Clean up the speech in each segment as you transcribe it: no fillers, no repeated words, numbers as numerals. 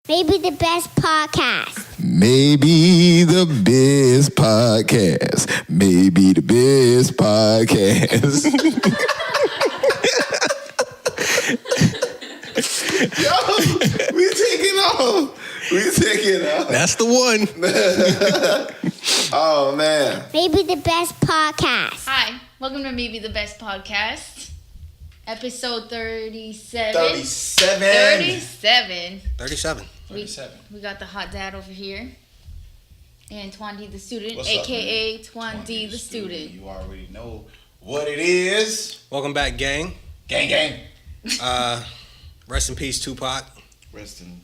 Maybe the best podcast. Maybe the best podcast. Maybe the best podcast. Yo, we taking off. We taking off. That's the one. Oh, man. Maybe the best podcast. Hi, welcome to Maybe the Best Podcast, episode 37. 37. 37. We got the hot dad over here, and Twan D the student, What's up, a.k.a. man? Twan D the student. You already know what it is. Welcome back, gang. Gang. Rest in peace, Tupac. Rest in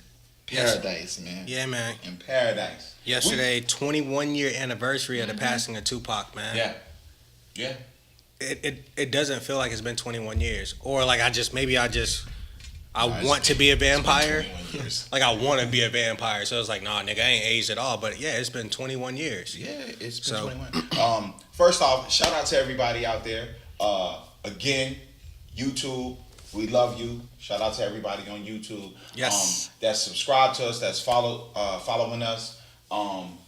paradise, man. Yeah, man. In paradise. Yesterday, 21-year anniversary of the passing of Tupac, man. Yeah. It doesn't feel like it's been 21 years. Or like I want to be a vampire. Like I want to be a vampire. So it's like, nah, nigga, I ain't aged at all. But yeah, it's been 21 years. Yeah, it's been 21. First off, shout out to everybody out there. Again, YouTube, we love you. Shout out to everybody on YouTube. Yes. That's subscribed to us, that's following us.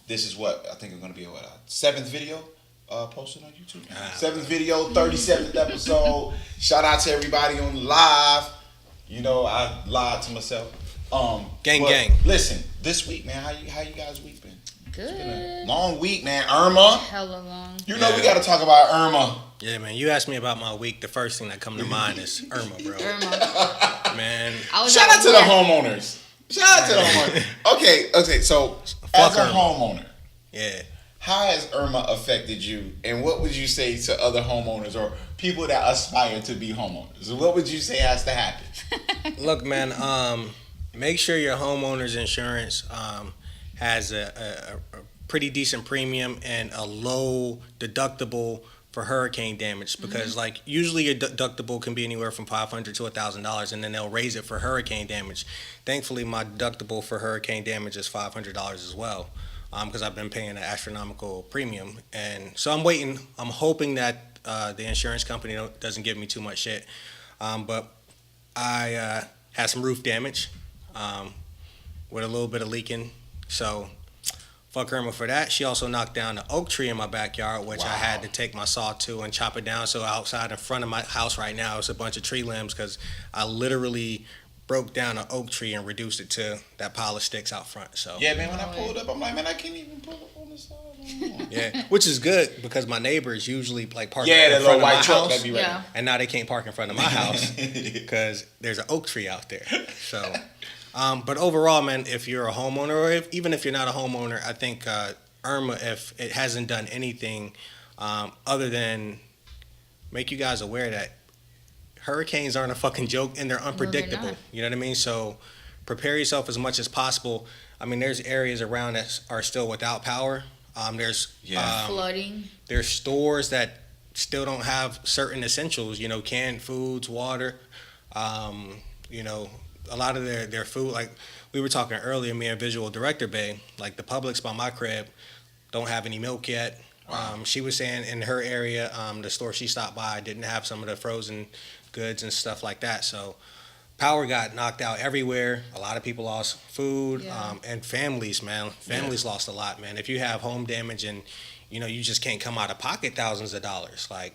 This is what I think it's gonna be a seventh video posted on YouTube. Seventh video, 37th episode. Shout out to everybody on the live. You know, I lied to myself. Gang. Listen, this week, man, how you guys' week been? Good. It's been a long week, man. Irma. Hella long. You know we gotta talk about Irma. Yeah, man. You asked me about my week. The first thing that comes to mind is Irma, bro. Irma. Man. Shout out to the homeowners. Okay. So as a homeowner, yeah, how has Irma affected you, and what would you say to other homeowners or people that aspire to be homeowners? What would you say has to happen? Look, man. Make sure your homeowner's insurance has a pretty decent premium and a low deductible for hurricane damage, because like usually your deductible can be anywhere from $500 to $1,000, and then they'll raise it for hurricane damage. Thankfully, my deductible for hurricane damage is $500 as well, because I've been paying an astronomical premium, and so I'm waiting. I'm hoping that the insurance company doesn't give me too much shit, but I had some roof damage with a little bit of leaking, so fuck Irma for that. She also knocked down the oak tree in my backyard, which I had to take my saw to and chop it down. So outside in front of my house right now, it's a bunch of tree limbs because I literally broke down an oak tree and reduced it to that pile of sticks out front. So Yeah, man, when I pulled up, I'm like, man, I can't even pull up on the side. yeah, which is good because my neighbors usually like park Yeah, in that front little of my white truck house, that be ready. Yeah. and now they can't park in front of my house because there's an oak tree out there. So, but overall, man, if you're a homeowner or even if you're not a homeowner, I think Irma, if it hasn't done anything other than make you guys aware that hurricanes aren't a fucking joke and they're unpredictable. No, they're not. You know what I mean? So prepare yourself as much as possible. I mean, there's areas around that are still without power. There's Flooding. There's stores that still don't have certain essentials, you know, canned foods, water, you know, a lot of their food, like we were talking earlier, me and Visual Director Bay, like the Publix by my crib don't have any milk yet. She was saying in her area, the store she stopped by didn't have some of the frozen goods and stuff like that. So power got knocked out everywhere. A lot of people lost food, and families, man. Families lost a lot, man. If you have home damage and, you know, you just can't come out of pocket thousands of dollars, like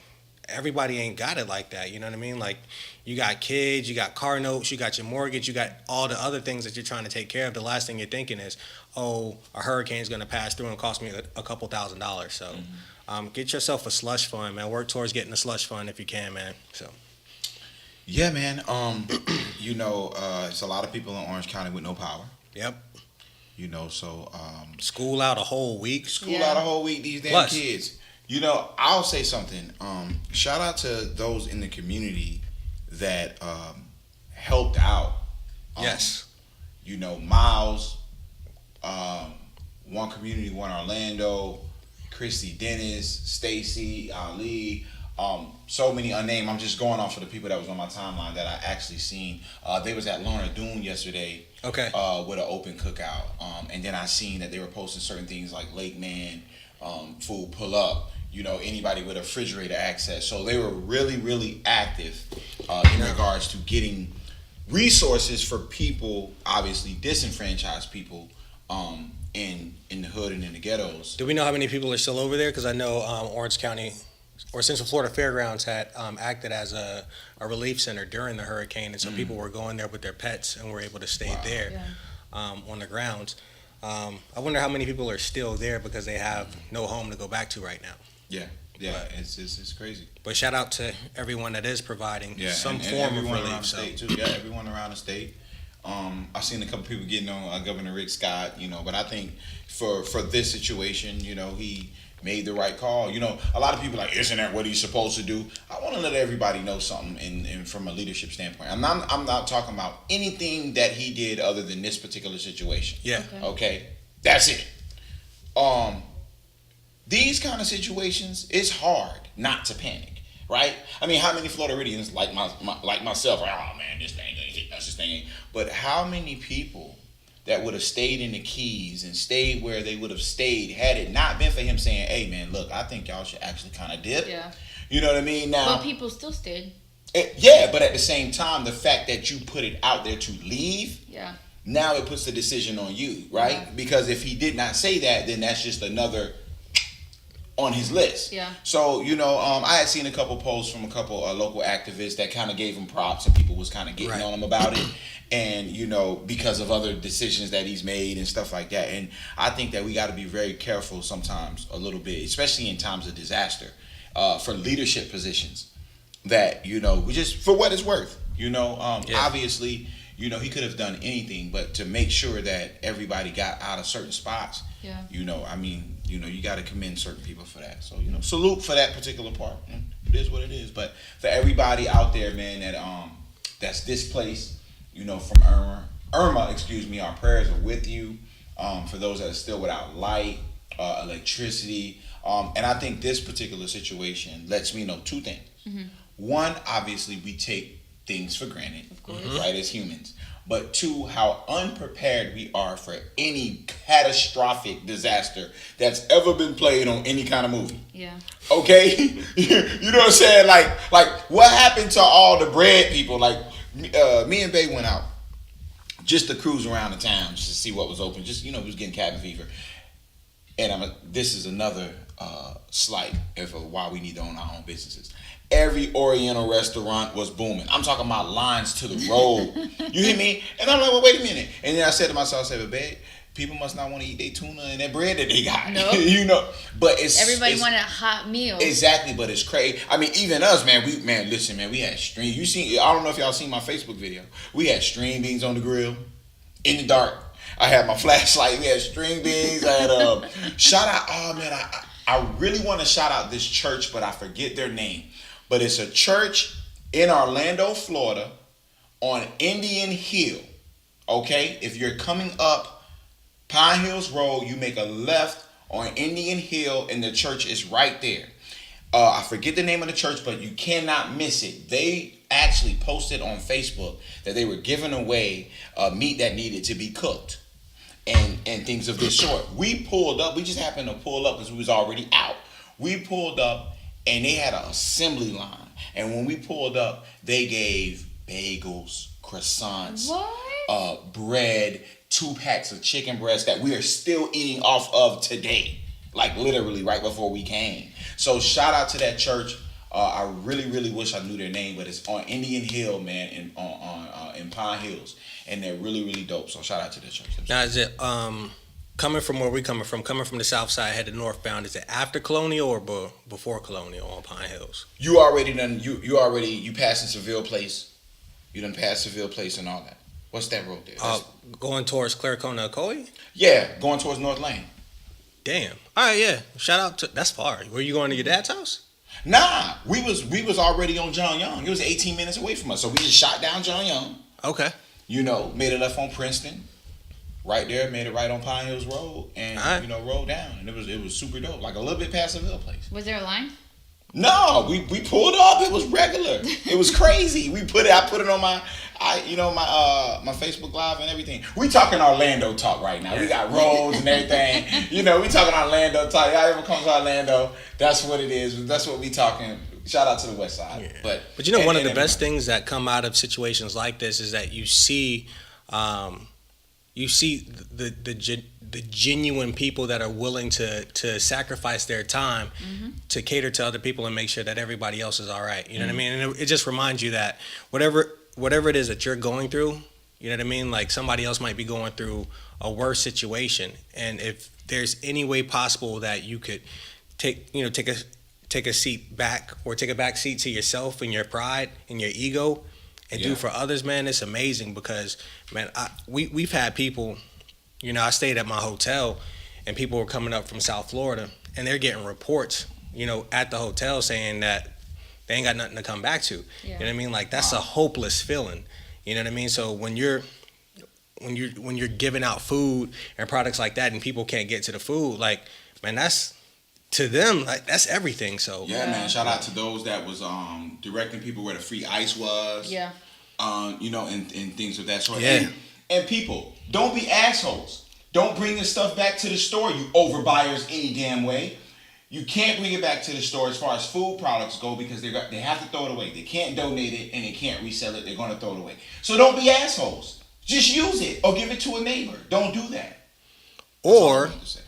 everybody ain't got it like that. You know what I mean? Like you got kids, you got car notes, you got your mortgage, you got all the other things that you're trying to take care of. The last thing you're thinking is, oh, a hurricane's going to pass through and cost me a couple $1,000s. So get yourself a slush fund, man. Work towards getting a slush fund if you can, man. So. Yeah, man. You know, it's a lot of people in Orange County with no power. Yep. You know, so school out a whole week. Out a whole week. These damn kids. You know, I'll say something. Shout out to those in the community that helped out. Yes. You know, Miles, one community, one Orlando, Christy Dennis, Stacy, Ali. So many unnamed. I'm just going off of the people that was on my timeline that I actually seen. They was at Lorna Doone yesterday. Okay. With an open cookout. And then I seen that they were posting certain things like Lake Man, food pull up. You know, anybody with a refrigerator access. So they were really, really active in regards to getting resources for people, obviously disenfranchised people, in the hood and in the ghettos. Do we know how many people are still over there? Because I know Orange County or Central Florida Fairgrounds had acted as a relief center during the hurricane, and so people were going there with their pets and were able to stay there on the grounds. I wonder how many people are still there because they have no home to go back to right now. Yeah, But- it's crazy. But shout out to everyone that is providing some and form of everyone around relief. the So. state too. Yeah, everyone around the state. I've seen a couple people getting on Governor Rick Scott, but I think for this situation, he made the right call. A lot of people are like, isn't that what he's supposed to do? I want to let everybody know something in from a leadership standpoint. I'm not talking about anything that he did other than this particular situation. Yeah. Okay? That's it. These kind of situations, it's hard not to panic, right? I mean, how many Floridians like myself are, oh man, this thing ain't it, this thing ain't. But how many people that would have stayed in the Keys and stayed where they would have stayed had it not been for him saying, hey man, look, I think y'all should actually kind of dip. Yeah. You know what I mean? Now, But people still stayed. Yeah, but at the same time, the fact that you put it out there to leave, Yeah. now it puts the decision on you, right? Yeah. Because if he did not say that, then that's just another on his list. Yeah. So, I had seen a couple posts from a couple local activists that kind of gave him props and people was kind of getting on him about it. And, because of other decisions that he's made and stuff like that. And I think that we got to be very careful sometimes a little bit, especially in times of disaster, for leadership positions that, we just, for what it's worth, obviously, he could have done anything, but to make sure that everybody got out of certain spots, you got to commend certain people for that. So, salute for that particular part. It is what it is. But for everybody out there, man, that that's displaced, from Irma, our prayers are with you. For those that are still without light, electricity. And I think this particular situation lets me know two things. Mm-hmm. One, obviously, we take things for granted, of course, right, as humans. But two, how unprepared we are for any catastrophic disaster that's ever been played on any kind of movie. Yeah. Okay? You know what I'm saying? Like what happened to all the bread people? Like, me and Bay went out just to cruise around the town, just to see what was open. Just, we was getting cabin fever. And this is another slight of why we need to own our own businesses. Every Oriental restaurant was booming. I'm talking about lines to the road. You hear me? And I'm like, well, wait a minute. And then I said to myself, babe, people must not want to eat their tuna and that bread that they got. No. But everybody wanted a hot meal. Exactly, but it's crazy. I mean, even us, man. Listen, man. We had string. I don't know if y'all seen my Facebook video. We had string beans on the grill in the dark. I had my flashlight. We had string beans. I had shout out. Oh man, I really want to shout out this church, but I forget their name. But it's a church in Orlando, Florida, on Indian Hill. Okay, if you're coming up Pine Hills Road, you make a left on Indian Hill, and the church is right there. I forget the name of the church, but you cannot miss it. They actually posted on Facebook that they were giving away meat that needed to be cooked and things of this sort. We pulled up. We just happened to pull up because we was already out. We pulled up, and they had an assembly line. And when we pulled up, they gave bagels, croissants, bread, 2 packs of chicken breast that we are still eating off of today. Like literally right before we came. So shout out to that church. I really, really wish I knew their name, but it's on Indian Hill, man, in Pine Hills. And they're really, really dope. So shout out to that church. Now, is it coming from where we coming from the south side headed northbound? Is it after Colonial or before Colonial on Pine Hills? You already done. You passing Seville Place. You done passed Seville Place and all that. What's that road there? Going towards Claricona, Ocoee? Yeah, going towards North Lane. Damn. All right, yeah. Shout out to, that's far. Were you going to your dad's house? Nah, we was already on John Young. It was 18 minutes away from us, so we just shot down John Young. Okay. Made a left on Princeton, right there. Made it right on Pine Hills Road, and rolled down, and it was super dope. Like a little bit past Seville Place. Was there a line? No, we pulled up. It was regular. It was crazy. I put it on my Facebook Live and everything. We talking Orlando talk right now. We got roads and everything. We talking Orlando talk. Y'all ever come to Orlando? That's what it is. That's what we talking. Shout out to the West Side. Yeah. But you know, one of the everybody. best things that come out of situations like this is that you see the genuine people that are willing to sacrifice their time to cater to other people and make sure that everybody else is all right. You know what I mean? And it just reminds you that whatever it is that you're going through, you know what I mean? Like somebody else might be going through a worse situation, and if there's any way possible that you could take a seat back or take a back seat to yourself and your pride and your ego and do for others, man, it's amazing because, man, we've had people, you know, I stayed at my hotel and people were coming up from South Florida and they're getting reports, you know, at the hotel saying that they ain't got nothing to come back to. You know what I mean? Like that's a hopeless feeling. You know what I mean? So when you're giving out food and products like that and people can't get to the food, like, man, that's to them, like that's everything. So man, shout out to those that was directing people where the free ice was. Yeah. You know, and things of that sort. Yeah. And people, don't be assholes. Don't bring your stuff back to the store, you overbuyers, any damn way. You can't bring it back to the store as far as food products go because they have to throw it away. They can't donate it and they can't resell it. They're going to throw it away. So don't be assholes. Just use it or give it to a neighbor. Don't do that. That's all I or need to say.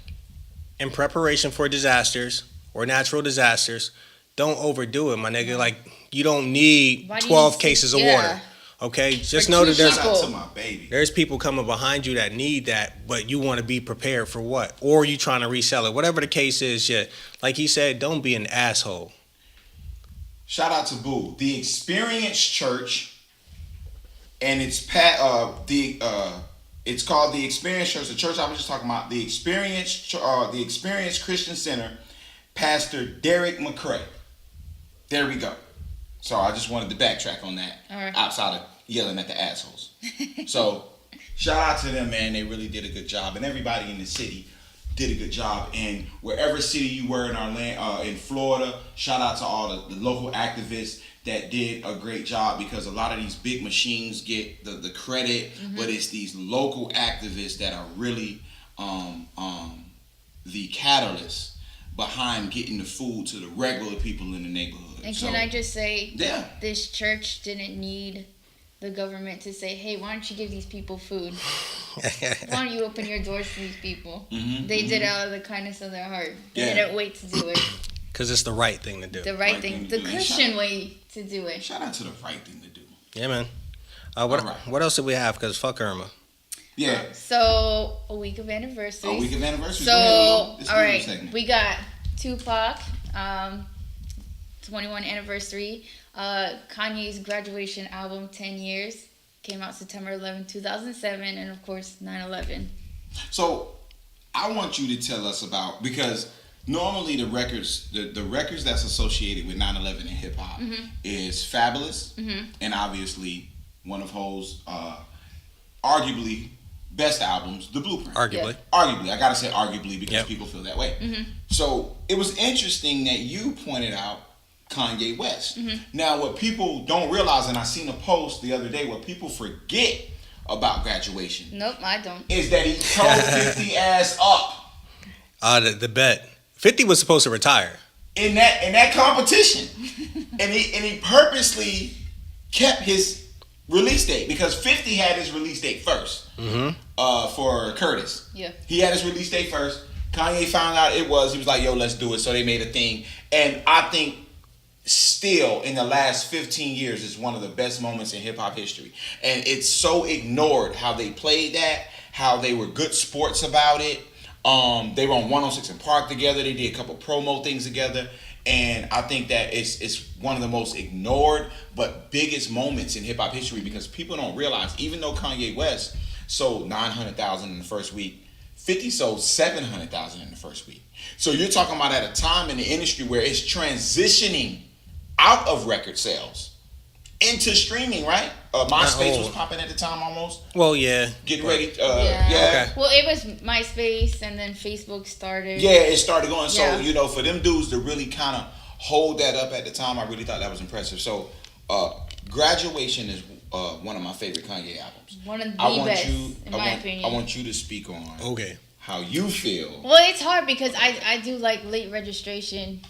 in preparation for disasters or natural disasters, don't overdo it, my nigga. Like you don't need Why do you 12 need cases of yeah. water. Okay, just For know two that there's Shout out to my baby. people coming behind you that need that, but you want to be prepared for what? Or you trying to resell it. Whatever the case is, like he said, don't be an asshole. Shout out to Boo. The Experience Church, and it's it's called the Experience Church. The church I was just talking about, the Experience Christian Center, Pastor Derek McCrae. There we go. So I just wanted to backtrack on that. All right. Outside of yelling at the assholes. So shout out to them, man. They really did a good job, and everybody in the city did a good job. And wherever city you were in our land, in Florida, shout out to all the local activists that did a great job because a lot of these big machines get the credit, but it's these local activists that are really the catalyst behind getting the food to the regular people in the neighborhood. And can I just say, Yeah. this church didn't need the government to say, hey, why don't you give these people food? Why don't you open your doors to these people? They did it out of the kindness of their heart. They didn't wait to do it. Because it's the right thing to do. The right thing, the Christian way to do it. Shout out to the right thing to do. Yeah, man. All right. What else did we have? Because fuck Irma. Yeah. So, a week of anniversaries. A week of anniversaries. So, Go ahead, Lulu. This all Lulu right, segment. we got Tupac, 21 anniversary. Kanye's graduation album, 10 years, came out September 11, 2007, and of course, 9/11. So, I want you to tell us about, because normally the records that's associated with 9/11 in hip hop is Fabulous, and obviously one of Ho's arguably best albums, The Blueprint. Arguably. Arguably, I gotta say arguably because Yep. people feel that way. So it was interesting that you pointed out Kanye West. Now, what people don't realize, and I seen a post the other day, what people forget about graduation Nope, I don't. is that he told 50 ass up The bet. 50 was supposed to retire. in that competition, and he purposely kept his release date because 50 had his release date first. For Curtis. Yeah. He had his release date first. Kanye found out he was like, yo, let's do it. So they made a thing. And I think still in the last 15 years is one of the best moments in hip hop history. And it's so ignored how they played that, how they were good sports about it. They were on 106 and Park together. They did a couple promo things together. And I think that it's one of the most ignored but biggest moments in hip hop history because people don't realize, even though Kanye West sold 900,000 in the first week, 50 sold 700,000 in the first week. So you're talking about at a time in the industry where it's transitioning out of record sales into streaming, right? MySpace was popping at the time almost. Well, yeah. Getting ready. Yeah. Okay. Well, it was MySpace, and then Facebook started. Yeah, it started going. So, Yeah. for them dudes to really kind of hold that up at the time, I really thought that was impressive. So, Graduation is one of my favorite Kanye albums. One of the best, in my opinion. I want you to speak on Okay. how you feel. Well, it's hard because I do like Late Registration.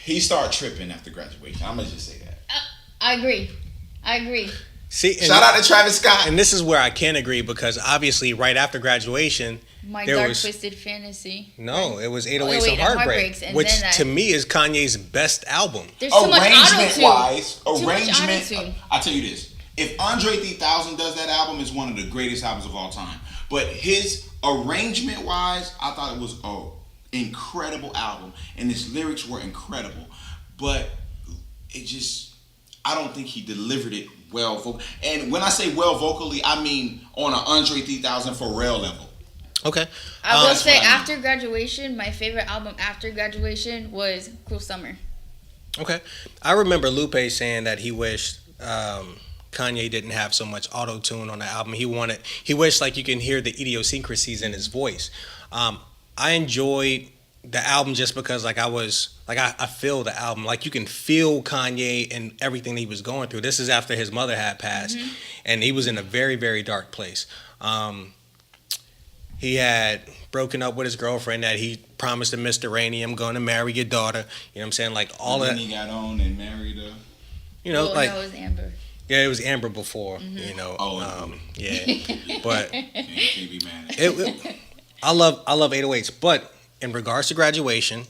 He started tripping after graduation. I'm gonna just say that. I agree. See, Shout out to Travis Scott. And this is where I can agree because obviously right after graduation, My there Dark was Twisted Fantasy. no, it was 808s 808 and and Heartbreak, Heartbreaks, and which then to me is Kanye's best album. There's too much Arrangement wise, auto-tune. arrangement. I'll tell you this: if Andre 3000 does that album, it's one of the greatest albums of all time. But his arrangement wise, I thought it was an incredible album, and his lyrics were incredible. But it just, I don't think he delivered it well. And when I say well vocally, I mean on an Andre 3000 Pharrell level. Okay. I will say after graduation, my favorite album after graduation was Cruel Summer. Okay. I remember Lupe saying that he wished Kanye didn't have so much auto-tune on the album. He wished like you can hear the idiosyncrasies in his voice. I enjoyed the album just because like I feel the album. Like you can feel Kanye and everything he was going through. This is after his mother had passed, and he was in a very, very dark place. He had broken up with his girlfriend that he promised to Mr. Rainey, I'm going to marry your daughter. You know what I'm saying? Like all of that. He got on and married her. You know, like no, it was Amber. Yeah, it was Amber before. You know. Yeah, but can't be mad. I love 808s, but in regards to graduation,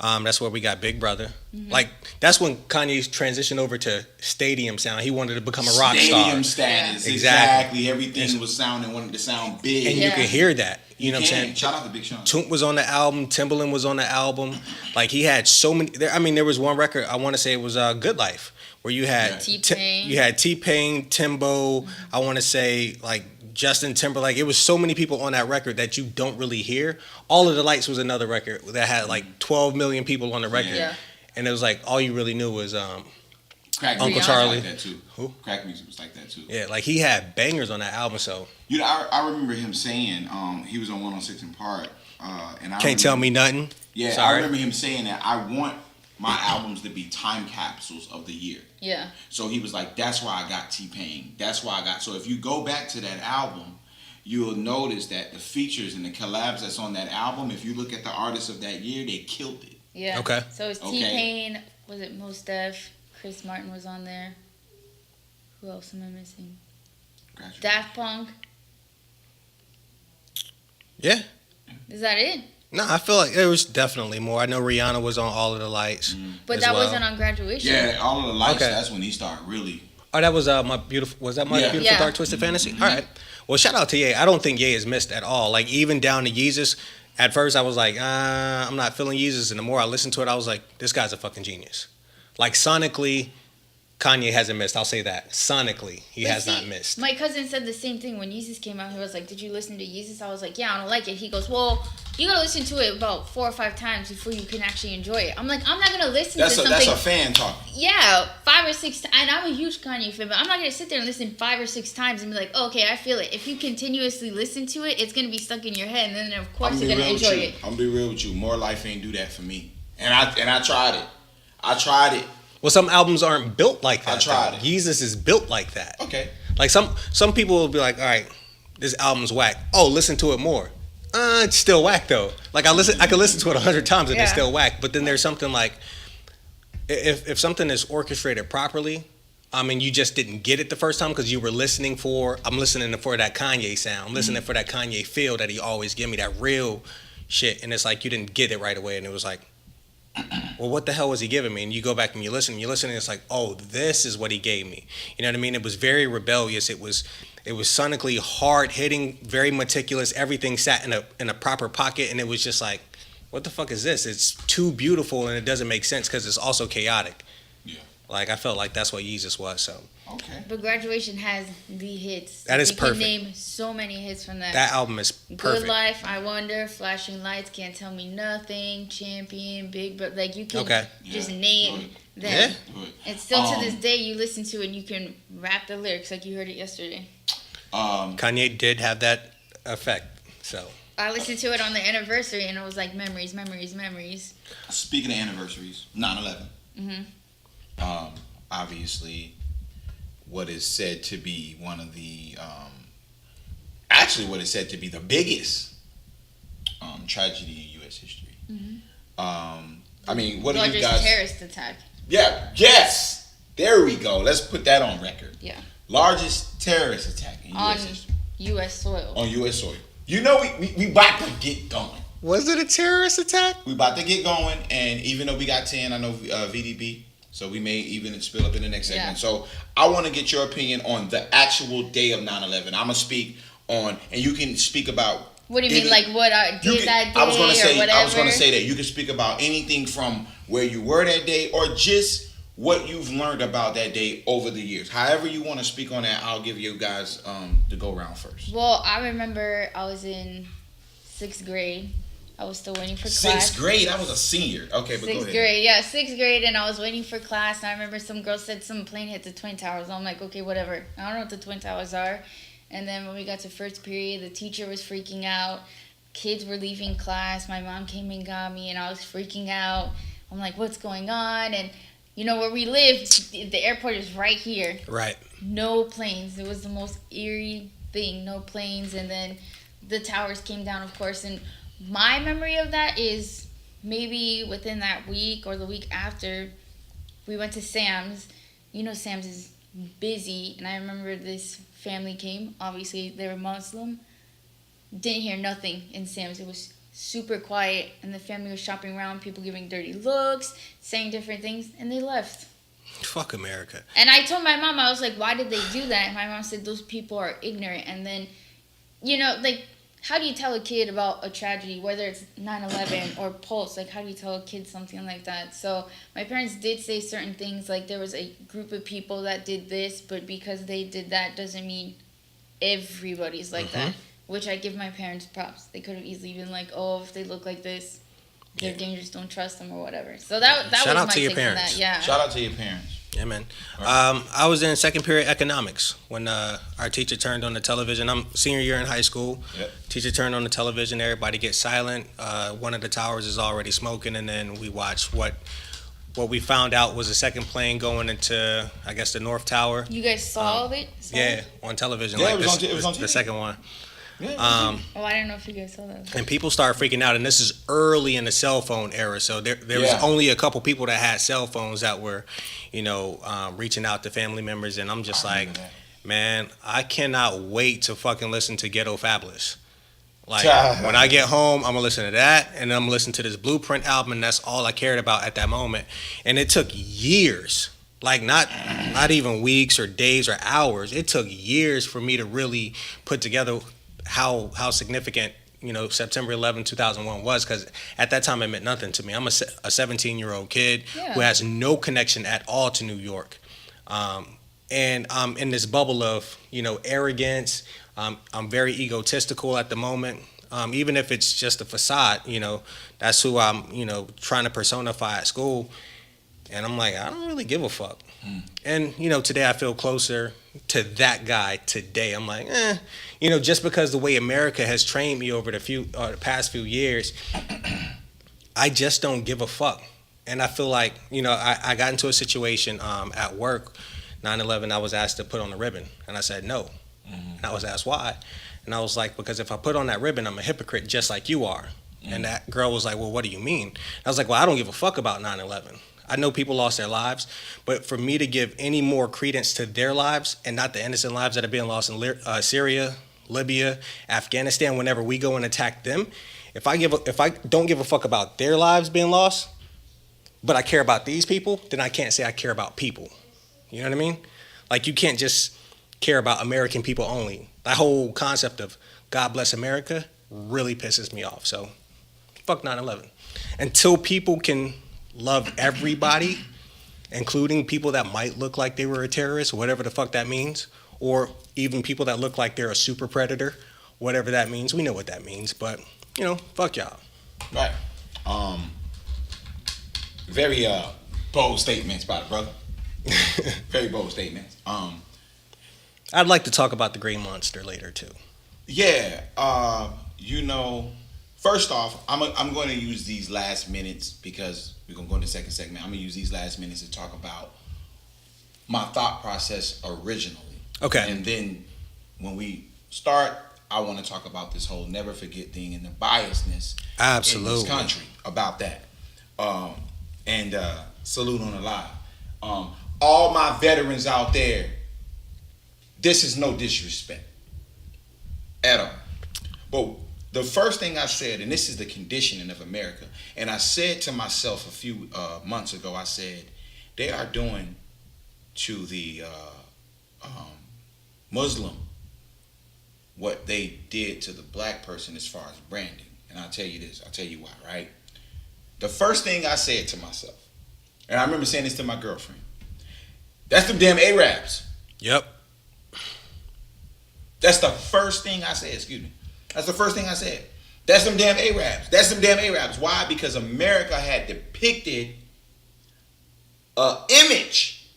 that's where we got Big Brother. Like that's when Kanye's transitioned over to stadium sound. He wanted to become a rock star. Stadium status, exactly. Everything was wanted to sound big, and you could hear that. You know what I'm saying? Shout out to Big Sean. Toomp was on the album. Timbaland was on the album. Like he had so many. There was one record. I want to say it was Good Life, where you had T-Pain. You had T-Pain, Timbo. I want to say like Justin Timberlake. It was so many people on that record that you don't really hear. All of the Lights was another record that had like 12 million people on the record, and it was like all you really knew was Crack Uncle Charlie. Like that too. Who? Crack music was like that too. Yeah, like he had bangers on that album. So you know, I remember him saying he was on 106 in Park, and I can't tell me nothing. Yeah, sorry. I remember him saying that I want my albums to be time capsules of the year. Yeah. So he was like, that's why I got T-Pain. That's why I got. So if you go back to that album, you'll notice that the features and the collabs that's on that album, if you look at the artists of that year, they killed it. Yeah. Okay. So it's T-Pain. Was it Mos Def? Chris Martin was on there. Who else am I missing? Daft Punk. Yeah. Is that it? No, I feel like there was definitely more. I know Rihanna was on All of the Lights. But that wasn't on graduation. Yeah, All of the Lights, Okay. That's when he started really. Oh, that was my beautiful. Was that my beautiful Dark Twisted Fantasy? All right. Well, shout out to Ye. I don't think Ye is missed at all. Like even down to Yeezus. At first, I was like, I'm not feeling Yeezus, and the more I listened to it, I was like, this guy's a fucking genius. Like sonically, Kanye hasn't missed. I'll say that sonically, he has not missed. My cousin said the same thing when Yeezus came out. He was like, "Did you listen to Yeezus?" I was like, "Yeah, I don't like it." He goes, "Well, you gotta listen to it about 4 or 5 times before you can actually enjoy it." I'm like, I'm not gonna listen to something. That's a fan talk. Yeah, 5 or 6 times. And I'm a huge Kanye fan, but I'm not gonna sit there and listen 5 or 6 times and be like, oh, "Okay, I feel it." If you continuously listen to it, it's gonna be stuck in your head, and then of course you're gonna enjoy it. I'm gonna be real with you. More Life ain't do that for me, and I tried it. I tried it. Well, some albums aren't built like that. I tried it. Yeezus is built like that. Okay. Like some people will be like, all right, this album's whack. Oh, listen to it more. It's still whack though. Like I could listen to it 100 times and it's still whack. But then there's something like, if something is orchestrated properly, I mean, you just didn't get it the first time because you were listening for. I'm listening for that Kanye sound. I'm listening for that Kanye feel that he always give me, that real shit. And it's like you didn't get it right away, and it was like, well, what the hell was he giving me? And you go back and you listen, and it's like, oh, this is what he gave me. You know what I mean? It was very rebellious. It was sonically hard hitting, very meticulous. Everything sat in a proper pocket, and it was just like, what the fuck is this? It's too beautiful, and it doesn't make sense because it's also chaotic. Yeah. Like I felt like that's what Yeezus was. So. Okay. But Graduation has the hits. That is perfect. You can name so many hits from that. That album is perfect. Good Life, I Wonder, Flashing Lights, Can't Tell Me Nothing, Champion, Big Brother. Like you can just name them. Yeah. And still to this day, you listen to it and you can rap the lyrics like you heard it yesterday. Kanye did have that effect. So I listened to it on the anniversary and it was like memories. Speaking of anniversaries, 9/11. Obviously, what is said to be one of the, what is said to be the biggest tragedy in U.S. history. I mean, what do you Largest guys? terrorist attack. Yeah. Yes. There we go. Let's put that on record. Yeah. Largest terrorist attack in On U.S. history. U.S. soil. On U.S. soil. You know, we about to get going. Was it a terrorist attack? We about to get going, and even though we got 10, I know VDB, so we may even spill up in the next segment. Yeah. So I want to get your opinion on the actual day of 9/11. I'm gonna speak on, and you can speak about. What do you mean, like what I did that day I was gonna say, or whatever? I was gonna say that you can speak about anything from where you were that day, or just what you've learned about that day over the years. However you want to speak on that, I'll give you guys the go round first. Well, I remember I was in 6th grade. I was still waiting for class. 6th grade? I was a senior. Okay, but go ahead. 6th grade, yeah, 6th grade, and I was waiting for class, and I remember some girl said some plane hit the Twin Towers. I'm like, okay, whatever. I don't know what the Twin Towers are. And then when we got to first period, the teacher was freaking out. Kids were leaving class. My mom came and got me, and I was freaking out. I'm like, what's going on? And you know, where we live, the airport is right here. Right. No planes. It was the most eerie thing. No planes. And then the towers came down, of course. And my memory of that is maybe within that week or the week after, we went to Sam's. You know, Sam's is busy. And I remember this family came. Obviously, they were Muslim. Didn't hear nothing in Sam's. It was super quiet, and the family was shopping around, people giving dirty looks, saying different things, and they left. Fuck America. And I told my mom, I was like, why did they do that? And my mom said, those people are ignorant. And then, you know, like, how do you tell a kid about a tragedy, whether it's 9/11 or Pulse? Like, how do you tell a kid something like that? So my parents did say certain things, like there was a group of people that did this, but because they did that doesn't mean everybody's like that. Which I give my parents props. They could have easily been like, oh, if they look like this, they're dangerous, don't trust them or whatever. So that was Shout my out to take your on parents. that. Yeah. Shout out to your parents. Yeah, man. I was in second period economics when our teacher turned on the television. I'm senior year in high school. Yep. Teacher turned on the television. Everybody gets silent. One of the towers is already smoking, and then we watch what we found out was a second plane going into, I guess, the North Tower. You guys saw it? Yeah, on television. Yeah, like it was on TV. the second one. Yeah. Oh, I didn't know if you guys saw that. And people started freaking out, and this is early in the cell phone era, so there was only a couple people that had cell phones that were, you know, reaching out to family members, and I'm just like, man, I cannot wait to fucking listen to Ghetto Fabulous. Like, when I get home, I'm gonna listen to that, and then I'm gonna listen to this Blueprint album, and that's all I cared about at that moment. And it took years, like not even weeks or days or hours. It took years for me to really put together how significant, you know, September 11, 2001 was, because at that time it meant nothing to me. I'm a 17-year-old kid who has no connection at all to New York. And I'm in this bubble of, you know, arrogance. I'm very egotistical at the moment. Even if it's just a facade, you know, that's who I'm, you know, trying to personify at school. And I'm like, I don't really give a fuck. And, you know, today I feel closer to that guy today. I'm like, you know, just because the way America has trained me over the past few years, I just don't give a fuck. And I feel like, you know, I got into a situation at work, 9/11, I was asked to put on the ribbon. And I said no. And I was asked why. And I was like, because if I put on that ribbon, I'm a hypocrite just like you are. And that girl was like, well, what do you mean? And I was like, well, I don't give a fuck about 9/11. I know people lost their lives, but for me to give any more credence to their lives and not the innocent lives that are being lost in Syria, Libya, Afghanistan, whenever we go and attack them, if I don't give a fuck about their lives being lost, but I care about these people, then I can't say I care about people. You know what I mean? Like, you can't just care about American people only. That whole concept of God bless America really pisses me off. So, fuck 9/11. Until people can love everybody, including people that might look like they were a terrorist, whatever the fuck that means, or even people that look like they're a super predator, whatever that means. We know what that means, but, you know, fuck y'all. Right. Very bold statements by the brother. Very bold statements. I'd like to talk about the Green Monster later too. Yeah. You know, first off, I'm going to use these last minutes because we're going to go into the second segment. I'm going to use these last minutes to talk about my thought process originally. Okay. And then when we start, I want to talk about this whole never forget thing and the biasness in this country about that. And salute on the live. All my veterans out there, this is no disrespect at all. But the first thing I said, and this is the conditioning of America, and I said to myself a few months ago, I said, they are doing to the Muslim what they did to the black person as far as branding. And I'll tell you this, I'll tell you why, right? The first thing I said to myself, and I remember saying this to my girlfriend, that's them damn Arabs. Yep. That's the first thing I said, excuse me. That's the first thing I said. That's them damn Arabs. That's them damn Arabs. Why? Because America had depicted an image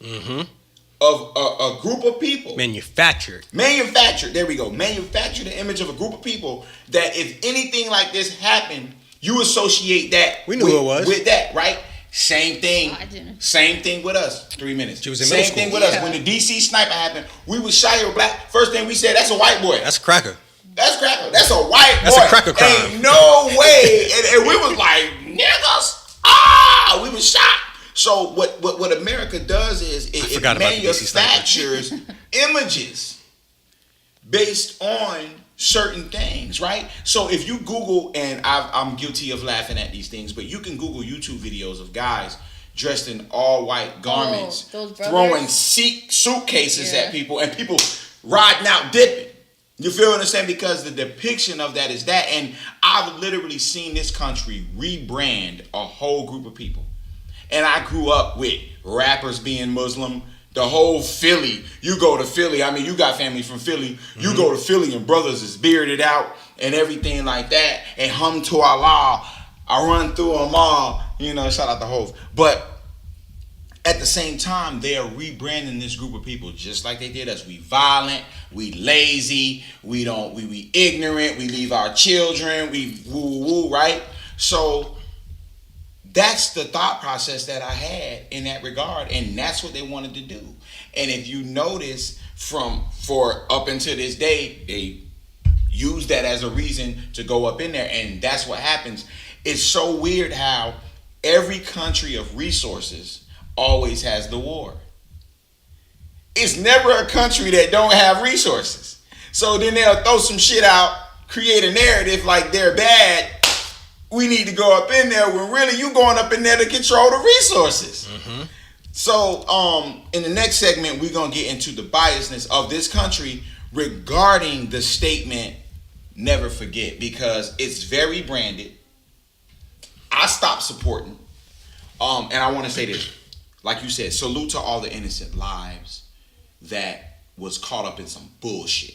of a group of people. Manufactured. There we go. Manufactured the image of a group of people that if anything like this happened, you associate that we knew who it was. With that, right? Same thing. I didn't. Same thing with us. 3 minutes. She was in middle Same school. thing with us. When the DC sniper happened, we was shy or black. First thing we said, that's a white boy. That's a cracker. That's cracker. That's a white boy. That's a cracker crime. Ain't no way. And we was like, niggas. Ah, we was shocked. So what America does is it manufactures images based on certain things, right? So if you Google, and I'm guilty of laughing at these things, but you can Google YouTube videos of guys dressed in all white garments, throwing suitcases at people, and people riding out dipping. You feel what I'm saying? Because the depiction of that is that. And I've literally seen this country rebrand a whole group of people. And I grew up with rappers being Muslim. The whole Philly, you go to Philly. I mean, you got family from Philly. You go to Philly and brothers is bearded out and everything like that. And hum to Allah. I run through them all. You know, shout out the Hove. But at the same time, they are rebranding this group of people just like they did us. We violent, we lazy, we ignorant, we leave our children, we woo, right? So that's the thought process that I had in that regard, and that's what they wanted to do. And if you notice, for up until this day, they use that as a reason to go up in there, and that's what happens. It's so weird how every country of resources always has the war. It's never a country that don't have resources. So then they'll throw some shit out, create a narrative like they're bad. We need to go up in there when really you going up in there to control the resources. So in the next segment, we're going to get into the biasness of this country regarding the statement, never forget, because it's very branded. I stopped supporting. And I want to say this. Like you said, salute to all the innocent lives that was caught up in some bullshit.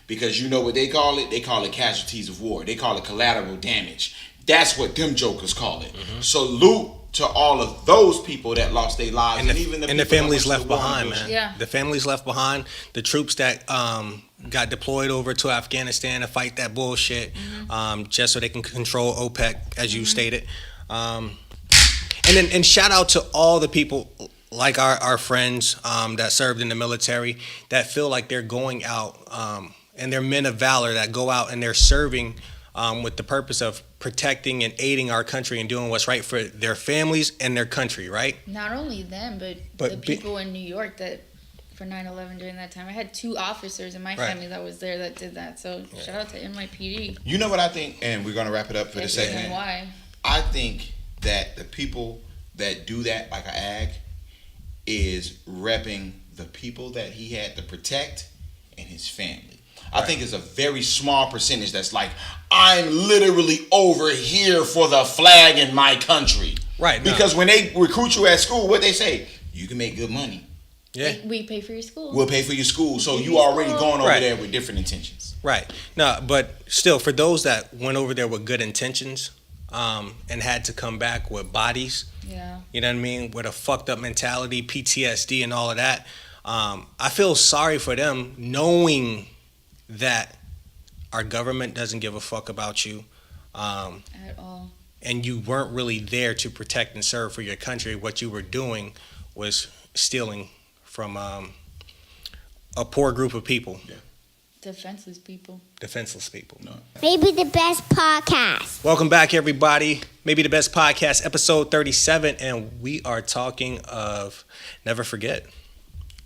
Because you know what they call it? They call it casualties of war. They call it collateral damage. That's what them jokers call it. Salute to all of those people that lost their lives. And even the families left behind, man. Yeah. The families left behind. The troops that got deployed over to Afghanistan to fight that bullshit, just so they can control OPEC, as you stated. And shout out to all the people like our friends that served in the military that feel like they're going out, and they're men of valor that go out and they're serving with the purpose of protecting and aiding our country and doing what's right for their families and their country, right? Not only them, but the people in New York that for 9/11 during that time. I had 2 officers in my family that was there that did that. So shout out to NYPD. You know what I think, and we're going to wrap it up for the segment. Why? I think that the people that do that, like an ag, is repping the people that he had to protect and his family. I think it's a very small percentage that's like, I'm literally over here for the flag in my country. Right. Because when they recruit you at school, what they say? You can make good money. Yeah. We pay for your school. We'll pay for your school. So you already going over there with different intentions. Right. No, but still, for those that went over there with good intentions and had to come back with bodies, you know what I mean, with a fucked up mentality, PTSD and all of that, I feel sorry for them knowing that our government doesn't give a fuck about you. At all. And you weren't really there to protect and serve for your country. What you were doing was stealing from a poor group of people. Yeah. Defenseless people. Defenseless people. No. Maybe the best podcast. Welcome back, everybody. Maybe the Best Podcast, episode 37, and we are talking of never forget.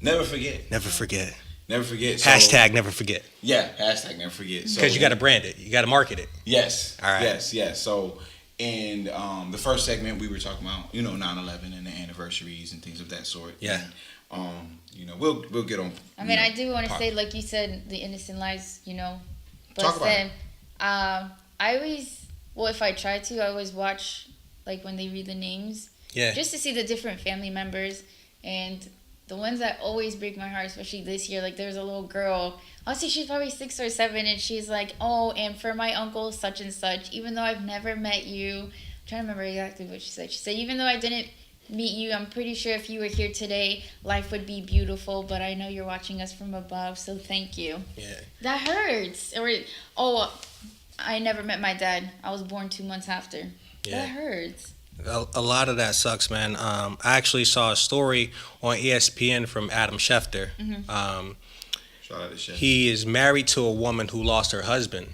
Never forget. Never forget. Never forget. So, Hashtag never forget. Yeah, hashtag never forget. Because you got to brand it. You got to market it. Yes. All right. Yes. So in the first segment, we were talking about 9/11 and the anniversaries and things of that sort. Yeah. And, we'll get on. I mean, I do want to say, like you said, the innocent lives. But Talk about then, I always, if I try to, I always watch like when they read the names. Yeah. Just to see the different family members and. The ones that always break my heart, especially this year, like there's a little girl, I'll say she's probably 6 or 7, and she's like, oh, and for my uncle such and such, even though I've never met you, I'm trying to remember exactly what she said. She said, even though I didn't meet you, I'm pretty sure if you were here today, life would be beautiful, but I know you're watching us from above, so thank you. Yeah. That hurts. Or, I never met my dad. I was born 2 months after. Yeah. That hurts. A lot of that sucks, man. I actually saw a story on ESPN from Adam Schefter. Shout out to Chef. He is married to a woman who lost her husband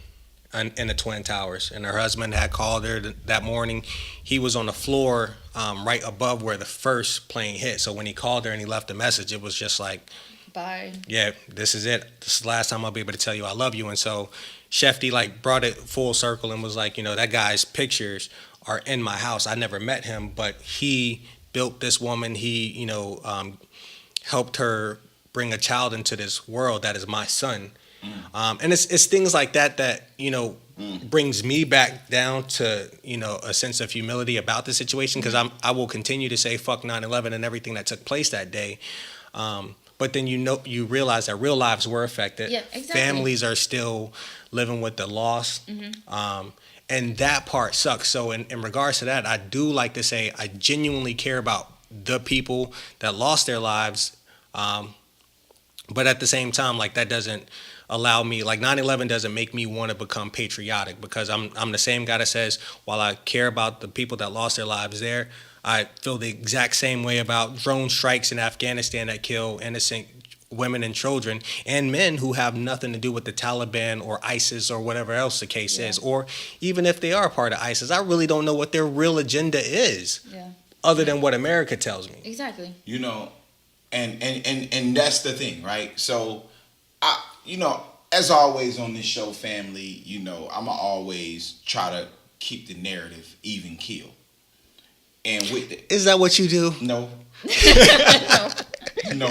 in the Twin Towers, and her husband had called her that morning. He was on the floor right above where the first plane hit. So when he called her and he left a message, it was just like, bye. Yeah, this is it. This is the last time I'll be able to tell you I love you. And so Shefty brought it full circle and was like, that guy's pictures are in my house. I never met him, but he built this woman. He, helped her bring a child into this world that is my son. And it's things like that brings me back down to, a sense of humility about the situation, because I will continue to say fuck 9/11 and everything that took place that day. But then you realize that real lives were affected. Yeah, exactly. Families are still living with the loss. And that part sucks. So in regards to that, I do like to say I genuinely care about the people that lost their lives. But at the same time, that doesn't allow me, 9/11 doesn't make me want to become patriotic, because I'm the same guy that says, while I care about the people that lost their lives there, I feel the exact same way about drone strikes in Afghanistan that kill innocent women and children and men who have nothing to do with the Taliban or ISIS or whatever else the case is. Or even if they are part of ISIS, I really don't know what their real agenda is, other than what America tells me. Exactly. And that's the thing, right? So, as always on this show, family, I'ma always try to keep the narrative even keel. And with it, is that what you do? No. No.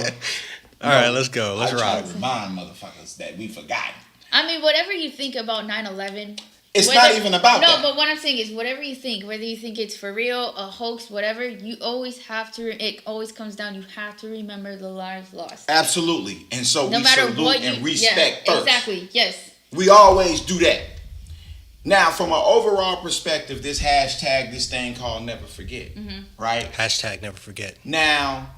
All right, let's go. Let's I rock. try to remind motherfuckers that we forgot. I mean, whatever you think about 9/11, it's not even about that. No, but what I'm saying is, whatever you think, whether you think it's for real, a hoax, whatever, you always have to. It always comes down. You have to remember the lives lost. Absolutely, and so no we matter salute what and respect first. Exactly. Yes. We always do that. Now, from an overall perspective, this thing called Never Forget, right? Hashtag never forget. Now,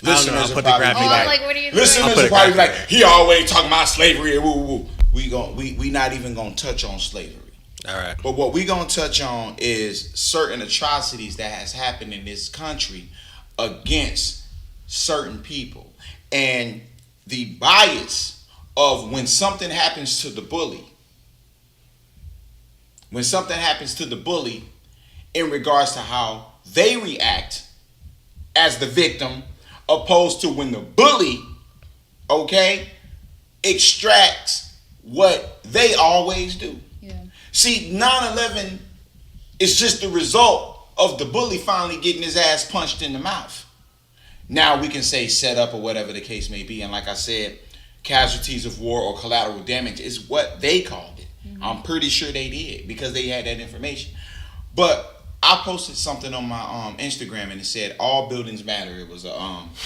listeners will probably be like, he always talking about slavery. Woo, woo. We not even gonna touch on slavery. All right. But what we gonna touch on is certain atrocities that has happened in this country against certain people, and the bias of when something happens to the bully. When something happens to the bully in regards to how they react as the victim, opposed to when the bully, extracts what they always do. Yeah. See, 9/11 is just the result of the bully finally getting his ass punched in the mouth. Now we can say set up or whatever the case may be. And like I said, casualties of war or collateral damage is what they called it. I'm pretty sure they did because they had that information. But I posted something on my Instagram and it said all buildings matter. It was a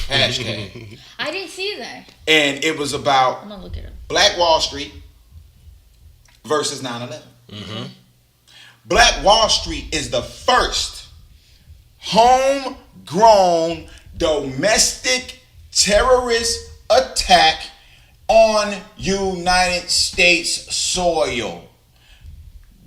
hashtag. I didn't see that. And it was about I'm gonna look it up. Black Wall Street versus 9/11. Black Wall Street is the first homegrown domestic terrorist attack on United States soil.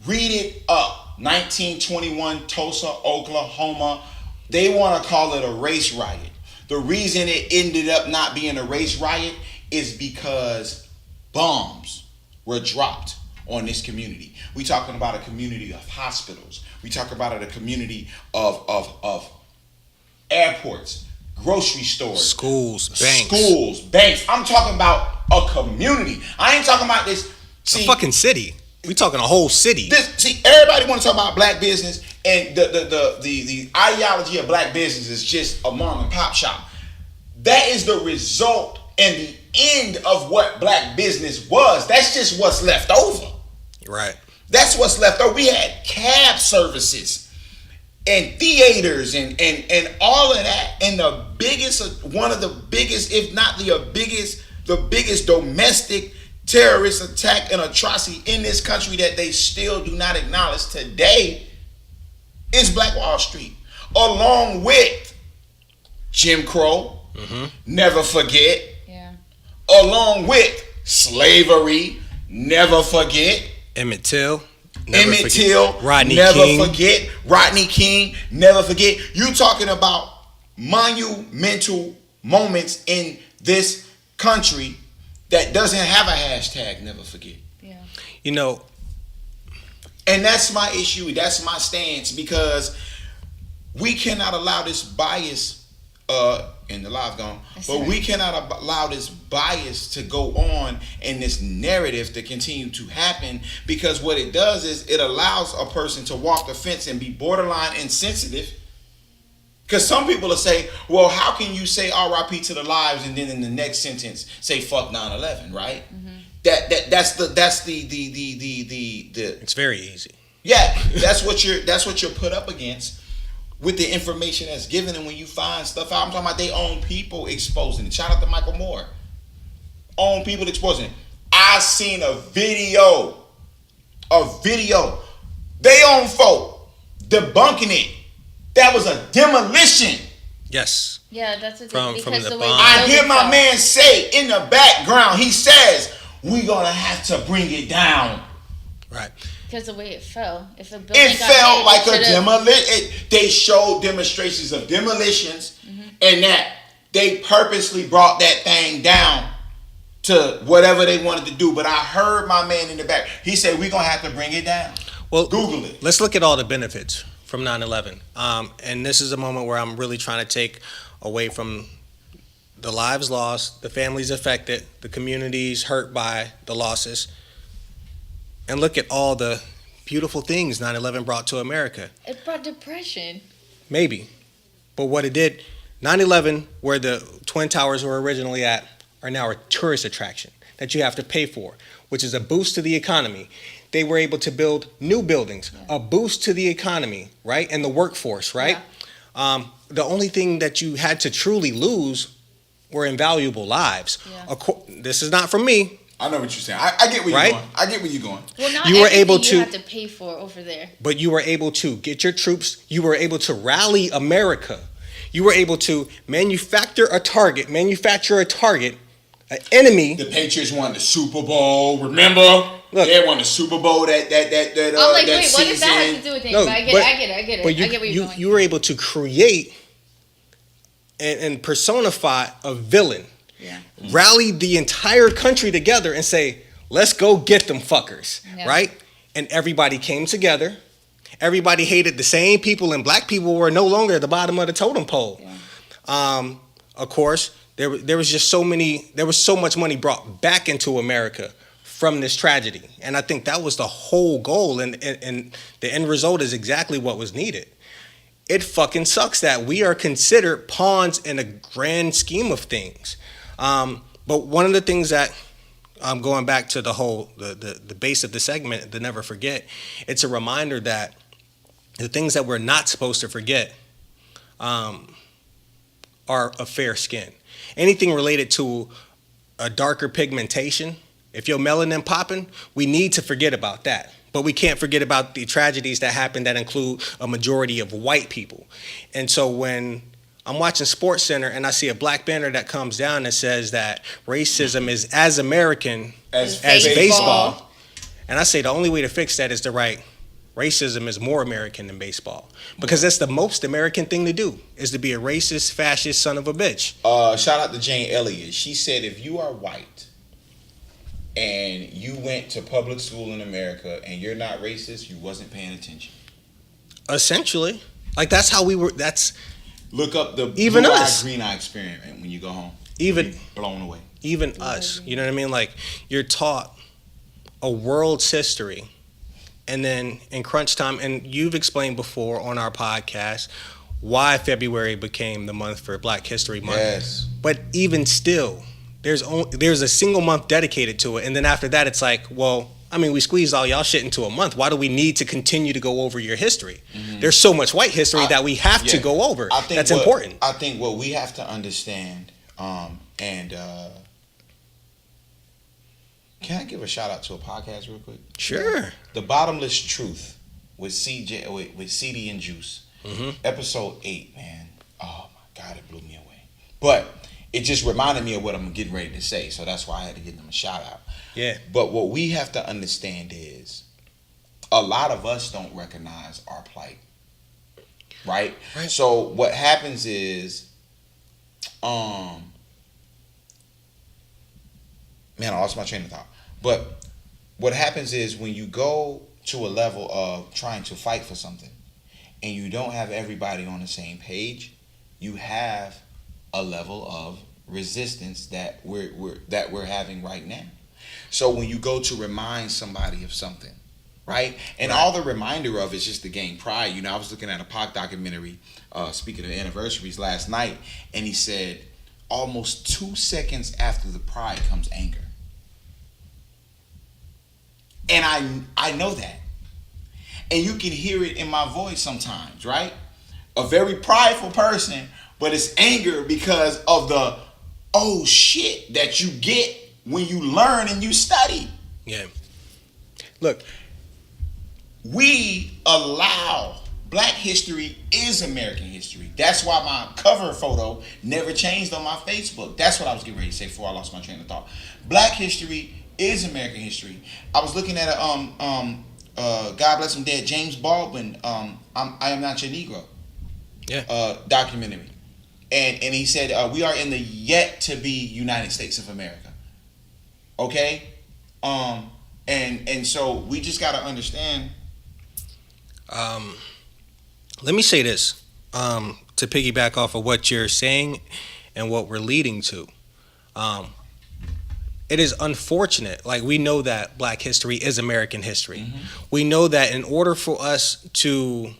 Read it up. 1921, Tulsa, Oklahoma. They want to call it a race riot. The reason it ended up not being a race riot is because bombs were dropped on this community. We talking about a community of hospitals. We talking about a community of airports, grocery stores, schools, banks. I'm talking about a community. I ain't talking about this. See, a fucking city. We talking a whole city. Everybody want to talk about black business, and the ideology of black business is just a mom and pop shop. That is the result and the end of what black business was. That's just what's left over. Right. That's what's left over. We had cab services and theaters and all of that. And one of the biggest, if not the biggest domestic terrorist attack and atrocity in this country that they still do not acknowledge today is Black Wall Street, along with Jim Crow, never forget, along with slavery, never forget, Emmett Till, Rodney King, never forget. You talking about monumental moments in this country that doesn't have a hashtag never forget. Yeah. You know, and that's my issue. That's my stance, because we cannot allow this bias in the live gone. We cannot allow this bias to go on and this narrative to continue to happen, because what it does is it allows a person to walk the fence and be borderline insensitive. Because some people will say, well, how can you say RIP to the lives and then in the next sentence say fuck 9/11, right? That's the it's very easy. Yeah, that's what you're put up against with the information that's given. And when you find stuff out, I'm talking about their own people exposing it. Shout out to Michael Moore. Own people exposing it. I seen a video. They own folk debunking it. That was a demolition. Yes. Yeah, that's a from the bomb. I hear my man say in the background, he says, "We're gonna have to bring it down." Right. Because the way it fell, if a building it fell hit, like a demolition. They showed demonstrations of demolitions, and that they purposely brought that thing down to whatever they wanted to do. But I heard my man in the back. He said, "We're gonna have to bring it down." Well, Google it. Let's look at all the benefits from 9/11. And this is a moment where I'm really trying to take away from the lives lost, the families affected, the communities hurt by the losses, and look at all the beautiful things 9/11 brought to America. It brought depression. Maybe. But what it did, 9/11, where the Twin Towers were originally at, are now a tourist attraction that you have to pay for, which is a boost to the economy. They were able to build new buildings, a boost to the economy, right? And the workforce, right? Yeah. The only thing that you had to truly lose were invaluable lives. Yeah. This is not from me. I know what you're saying. I get where you're going. I get where you're going. Well, not you were able to you have to pay for over there. But you were able to get your troops. You were able to rally America. You were able to manufacture a target, an enemy. The Patriots won the Super Bowl. Remember? Look, they won the Super Bowl that I'm like, that wait, season. what does that have to do with things? No, but I get it. But I get where you're going. You were able to create and personify a villain. Yeah. Rally the entire country together and say, let's go get them fuckers, right? And everybody came together. Everybody hated the same people, and black people were no longer at the bottom of the totem pole. Yeah. Of course, there was so much money brought back into America from this tragedy. And I think that was the whole goal, and the end result is exactly what was needed. It fucking sucks that we are considered pawns in a grand scheme of things. But one of the things that I'm going back to the base of the segment, the never forget, it's a reminder that the things that we're not supposed to forget are a fair skin. Anything related to a darker pigmentation, if your melanin popping, we need to forget about that. But we can't forget about the tragedies that happen that include a majority of white people. And so when I'm watching SportsCenter and I see a black banner that comes down and says that racism is as American as baseball. And I say the only way to fix that is to write racism is more American than baseball. Because that's the most American thing to do, is to be a racist, fascist son of a bitch. Shout out to Jane Elliott. She said, if you are white and you went to public school in America and you're not racist, you wasn't paying attention. Essentially. Like, that's how we were. That's Look up the even blue-eye, us. green-eye experiment when you go home. Even blown away. Even us. You know what I mean? Like, you're taught a world's history, and then in crunch time, and you've explained before on our podcast why February became the month for Black History Month. Yes. But even still, there's a single month dedicated to it, and then after that, it's like, well, I mean, we squeezed all y'all shit into a month. Why do we need to continue to go over your history? Mm-hmm. There's so much white history that we have to go over. That's important. I think what we have to understand, can I give a shout out to a podcast real quick? Sure. The Bottomless Truth with CD and Juice. Mm-hmm. Episode 8, man. Oh my God, it blew me away. But it just reminded me of what I'm getting ready to say, so that's why I had to give them a shout out. Yeah. But what we have to understand is a lot of us don't recognize our plight. Right? So what happens is, man, I lost my train of thought. But what happens is when you go to a level of trying to fight for something and you don't have everybody on the same page, you have a level of resistance that we're having right now. So when you go to remind somebody of something, right? And all the reminder of is just to gain pride. You know, I was looking at a Pac documentary, speaking of anniversaries last night, and he said almost 2 seconds after the pride comes anger. And I know that. And you can hear it in my voice sometimes, right? A very prideful person, but it's anger because of the oh shit that you get when you learn and you study. Yeah. Look, we allow Black history is American history. That's why my cover photo never changed on my Facebook. That's what I was getting ready to say before I lost my train of thought. Black history is American history. I was looking at a God bless him dead, James Baldwin, I Am Not Your Negro. Yeah. Documentary. And he said, we are in the yet to be United States of America. Okay? And so we just got to understand. Let me say this, to piggyback off of what you're saying and what we're leading to. It is unfortunate. Like, we know that Black history is American history. Mm-hmm. We know that in order for us to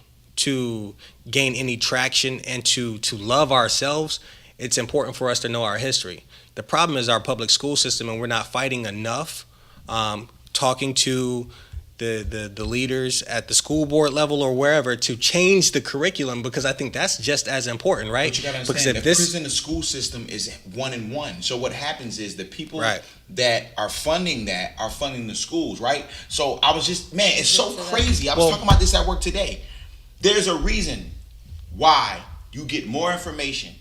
gain any traction and to love ourselves, it's important for us to know our history. The problem is our public school system, and we're not fighting enough, talking to the leaders at the school board level or wherever to change the curriculum, because I think that's just as important, right? But you gotta understand, the prison and school system is 1 and 1. So what happens is the people that are funding that are funding the schools, right? So I was just, man, it's so crazy. I was talking about this at work today. There's a reason why you get more information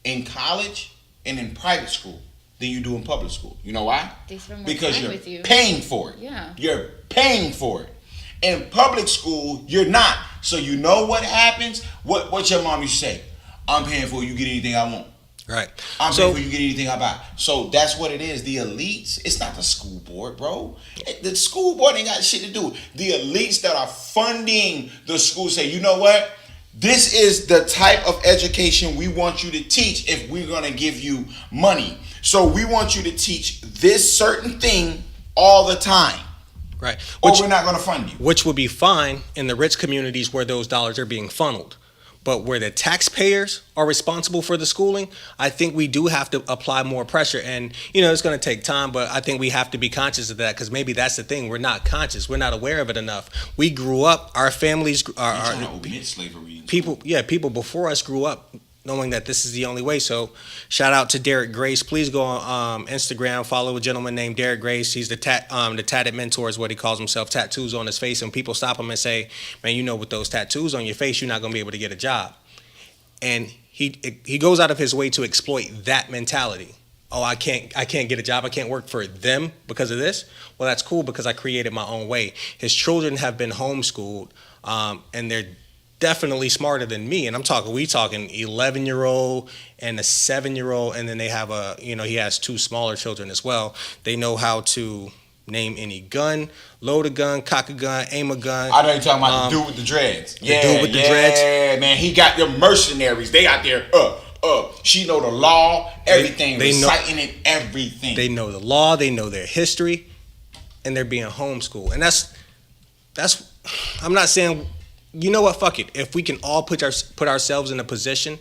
in college and in private school than you do in public school. You know why? They spend more because time you're with you. paying for it. Yeah. You're paying for it. In public school, you're not. So you know what happens? What your mom used to say? I'm paying for it, you get anything I want. Right. I'm paying for it, you get anything I buy. So that's what it is. The elites, it's not the school board, bro. The school board ain't got shit to do. The elites that are funding the school say, you know what? This is the type of education we want you to teach if we're going to give you money. So we want you to teach this certain thing all the time. Right. Or we're not going to fund you. Which would be fine in the rich communities where those dollars are being funneled. But where the taxpayers are responsible for the schooling, I think we do have to apply more pressure. And, you know, it's going to take time, but I think we have to be conscious of that, because maybe that's the thing. We're not conscious. We're not aware of it enough. We grew up, our families, people before us grew up knowing that this is the only way. So shout out to Derek Grace. Please go on Instagram, follow a gentleman named Derek Grace. He's the tatted mentor is what he calls himself, tattoos on his face. And people stop him and say, man, you know, with those tattoos on your face, you're not going to be able to get a job. And he goes out of his way to exploit that mentality. Oh, I can't get a job. I can't work for them because of this. Well, that's cool because I created my own way. His children have been homeschooled, and definitely smarter than me, and we talking 11-year-old and a 7-year-old, and then they have he has 2 smaller children as well. They know how to name any gun, load a gun, cock a gun, aim a gun. I know you're talking about the dude with the dreads. The dude with the dreads. Yeah, man, he got them mercenaries. They out there, she know the law, everything, reciting it, everything. They know the law, they know their history, and they're being homeschooled. And that's I'm not saying, you know what, fuck it. If we can all put ourselves in a position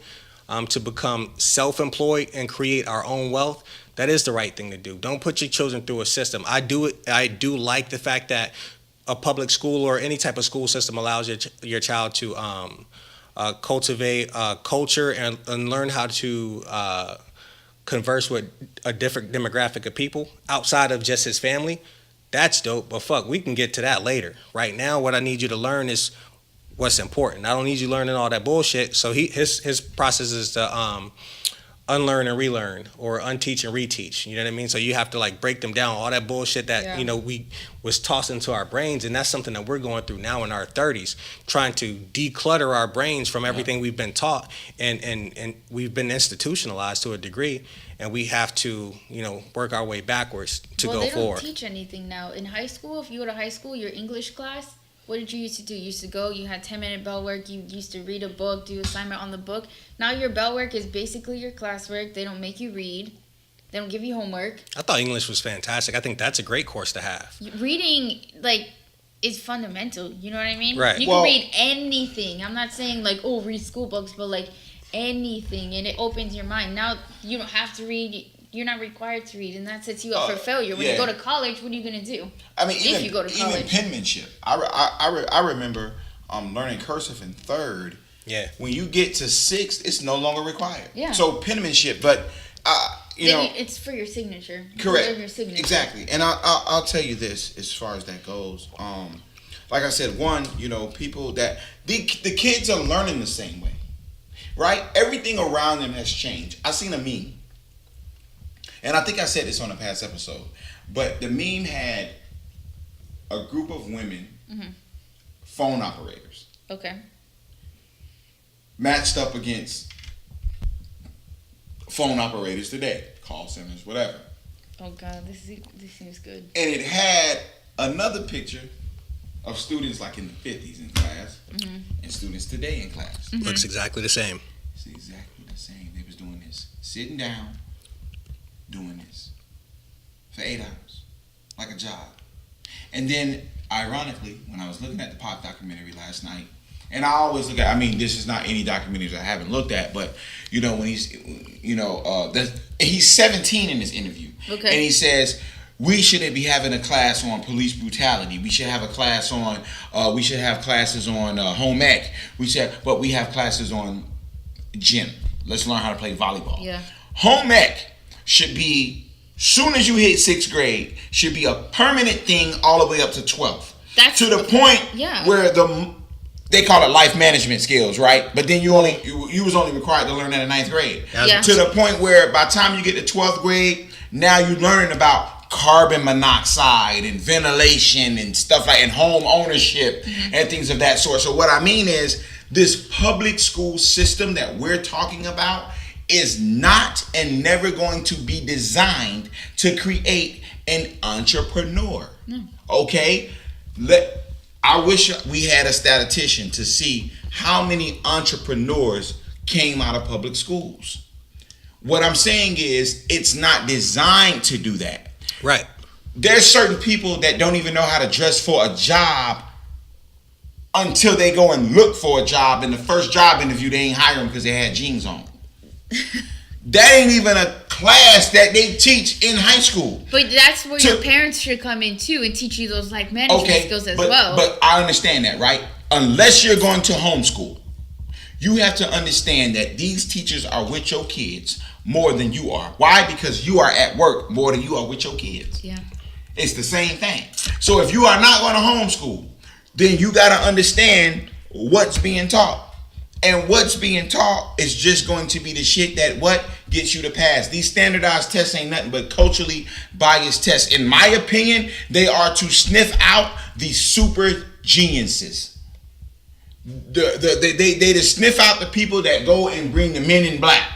to become self-employed and create our own wealth, that is the right thing to do. Don't put your children through a system. I do like the fact that a public school or any type of school system allows your child to cultivate culture and learn how to converse with a different demographic of people outside of just his family. That's dope, but fuck, we can get to that later. Right now, what I need you to learn is what's important. I don't need you learning all that bullshit. So his process is to unlearn and relearn, or unteach and reteach. You know what I mean? So you have to like break them down, all that bullshit that we was tossed into our brains, and that's something that we're going through now in our 30s, trying to declutter our brains from everything we've been taught, and we've been institutionalized to a degree, and we have to work our way backwards to go forward. They don't teach anything now in high school. If you go to high school, your English class, what did you used to do? You used to go, you had 10-minute bell work, you used to read a book, do assignment on the book. Now your bell work is basically your classwork. They don't make you read. They don't give you homework. I thought English was fantastic. I think that's a great course to have. Reading, is fundamental. You know what I mean? Right. You can read anything. I'm not saying, read school books, but, anything. And it opens your mind. Now, you don't have to read. You're not required to read, and that sets you up for failure. When you go to college, what are you going to do? I mean, if you go to college. Even penmanship. I remember learning cursive in 3rd. Yeah. When you get to 6th, it's no longer required. Yeah. So penmanship, but it's for your signature. Correct. Your signature. Exactly. And I'll tell you this as far as that goes. Like I said, people that the kids are learning the same way, right? Everything around them has changed. I seen a meme. And I think I said this on a past episode, but the meme had a group of women, phone operators, matched up against phone operators today, call centers, whatever. Oh God, this seems good. And it had another picture of students in the 50s in class and students today in class. Looks exactly the same. It's exactly the same. They was doing this, sitting down, doing this for 8 hours, like a job. And then, ironically, when I was looking at the Pop documentary last night, and I always look at, this is not any documentaries I haven't looked at, but, when he's, he's 17 in this interview. Okay. And he says, we shouldn't be having a class on police brutality. We should have a class on, we should have classes on home ec. But we have classes on gym. Let's learn how to play volleyball. Yeah. Home ec should be, soon as you hit 6th grade, should be a permanent thing all the way up to 12th. That's to the point where they call it life management skills, right? But then you was only required to learn that in 9th grade. Yeah. To the point where by the time you get to 12th grade, now you're learning about carbon monoxide and ventilation and stuff and home ownership and things of that sort. So what I mean is, this public school system that we're talking about is not and never going to be designed to create an entrepreneur. Okay? I wish we had a statistician to see how many entrepreneurs came out of public schools. What I'm saying is, it's not designed to do that. Right. There's certain people that don't even know how to dress for a job until they go and look for a job. In the first job interview, they ain't hire them because they had jeans on. That ain't even a class that they teach in high school. But that's where your parents should come in too and teach you those management skills as well. But I understand that, right? Unless you're going to homeschool, you have to understand that these teachers are with your kids more than you are. Why? Because you are at work more than you are with your kids. Yeah. It's the same thing. So if you are not going to homeschool, then you got to understand what's being taught. And what's being taught is just going to be the shit that gets you to pass. These standardized tests ain't nothing but culturally biased tests. In my opinion, they are to sniff out the super geniuses. They just sniff out the people that go and bring the men in black.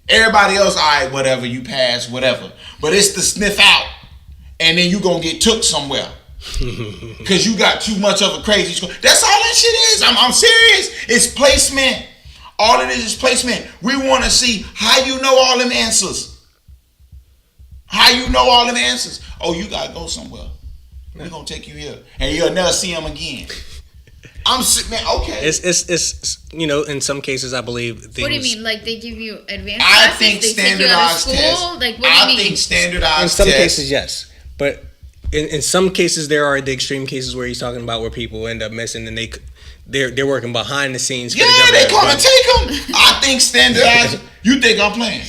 Everybody else, all right, whatever, you pass, whatever. But it's the sniff out, and then you gonna get took somewhere. Because you got too much of a crazy school. That's all that shit is. I'm serious. It's placement. All it is placement. We want to see how you know all them answers. How you know all them answers. Oh, you got to go somewhere. We're going to take you here. And you'll never see them again. I'm sick, man. Okay. It's in some cases, I believe things. What do you mean? Like they give you advanced I classes? think They standardized take you out of school? tests. Like, what do you mean? I think standardized In some tests. cases, yes. But in some cases, there are the extreme cases where he's talking about where people end up missing and they're working behind the scenes. For Yeah, the they come government. and take them. I think standardized. You think I'm playing?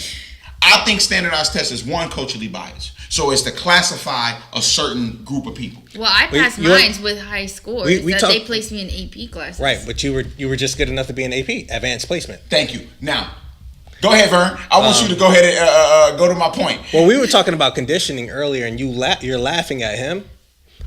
I think standardized tests is one culturally biased. So it's to classify a certain group of people. Well, I passed mine with high scores. They placed me in AP classes. Right, but you were just good enough to be in AP, advanced placement. Thank you. Now, go ahead, Vern. I want you to go ahead and go to my point. Well, we were talking about conditioning earlier, and you're laughing at him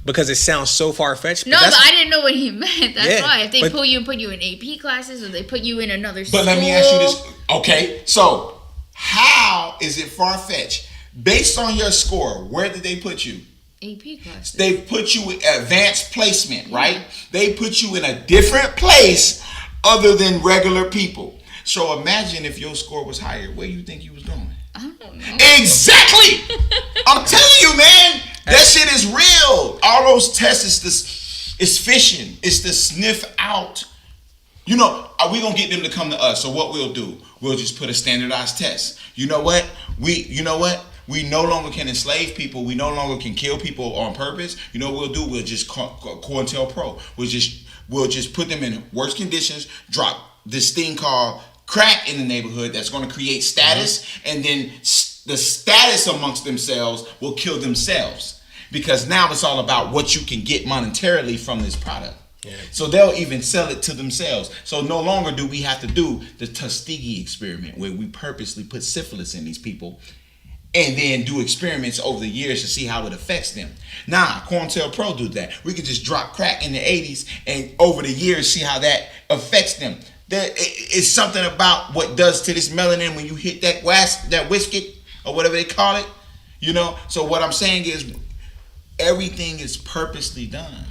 because it sounds so far fetched. No, but I didn't know what he meant. That's why. If they put you in AP classes or they put you in another school. But let me ask you this. Okay, so how is it far fetched? Based on your score, where did they put you? AP classes. They put you in advanced placement, right? They put you in a different place other than regular people. So imagine if your score was higher, where you think you was going? I don't know. Exactly. I'm telling you, man, that shit is real. All those tests is fishing. It's to sniff out. You know, we gonna get them to come to us. So what we'll do, we'll just put a standardized test. You know what? We no longer can enslave people. We no longer can kill people on purpose. You know what we'll do? We'll just COINTELPRO. We'll just put them in worse conditions. Drop this thing called crack in the neighborhood that's going to create status, and then the status amongst themselves will kill themselves, because now it's all about what you can get monetarily from this product. Yeah. So they'll even sell it to themselves. So no longer do we have to do the Tuskegee experiment where we purposely put syphilis in these people and then do experiments over the years to see how it affects them. Nah, COINTELPRO do that. We could just drop crack in the 80s and over the years see how that affects them. It's something about what does to this melanin when you hit that whiskey or whatever they call it. You know? So what I'm saying is everything is purposely done.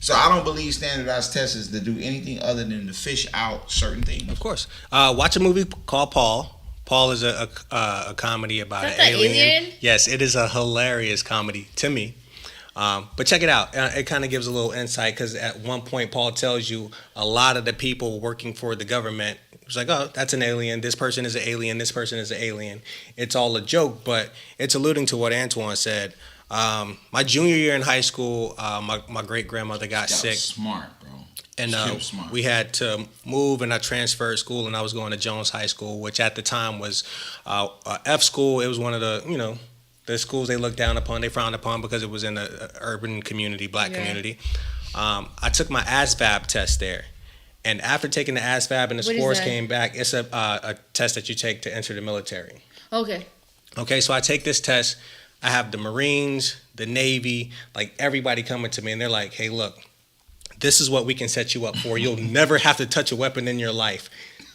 So I don't believe standardized tests is to do anything other than to fish out certain things. Of course. Watch a movie called Paul. Paul is a comedy about an alien. Yes, it is a hilarious comedy to me. But check it out. It kind of gives a little insight because at one point Paul tells you a lot of the people working for the government, it's like, oh, that's an alien. This person is an alien. This person is an alien. It's all a joke, but it's alluding to what Antoine said. My junior year in high school, my great grandmother got sick. Smart, bro. And we had to move, and I transferred school, and I was going to Jones High School, which at the time was a F school. It was one of the schools they looked down upon, they frowned upon because it was in the urban community, black community. I took my ASVAB test there. And after taking the ASVAB and the scores came back, it's a test that you take to enter the military. Okay, so I take this test. I have the Marines, the Navy, like everybody coming to me, and they're like, hey, look, this is what we can set you up for. You'll never have to touch a weapon in your life.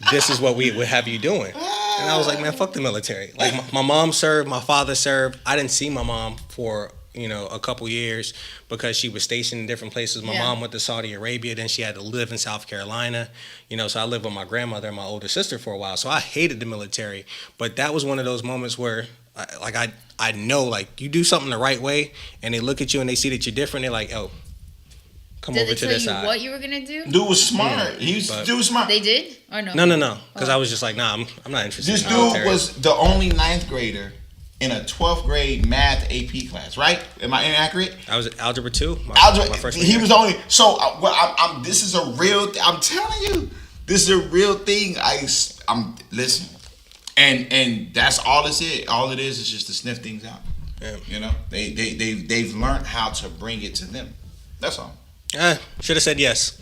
This is what we would have you doing. And I was like, man, fuck the military. Like my mom served, my father served. I didn't see my mom for, a couple years because she was stationed in different places. My mom went to Saudi Arabia, then she had to live in South Carolina. So I lived with my grandmother and my older sister for a while. So I hated the military. But that was one of those moments where I know, like, you do something the right way and they look at you and they see that you're different. They're like, oh, come over to this side. Did they tell you what you were going to do? Dude was smart. Dude was smart. They did? Or no? No. Because I was just like, nah, I'm not interested. This dude was the only 9th grader in a 12th grade math AP class, right? Am I inaccurate? I was Algebra 2. My freshman he year. was only... So, this is a real... I'm telling you, this is a real thing. I'm listen. And that's all it's it. All it is just to sniff things out. Yeah. They've learned how to bring it to them. That's all. Should have said yes.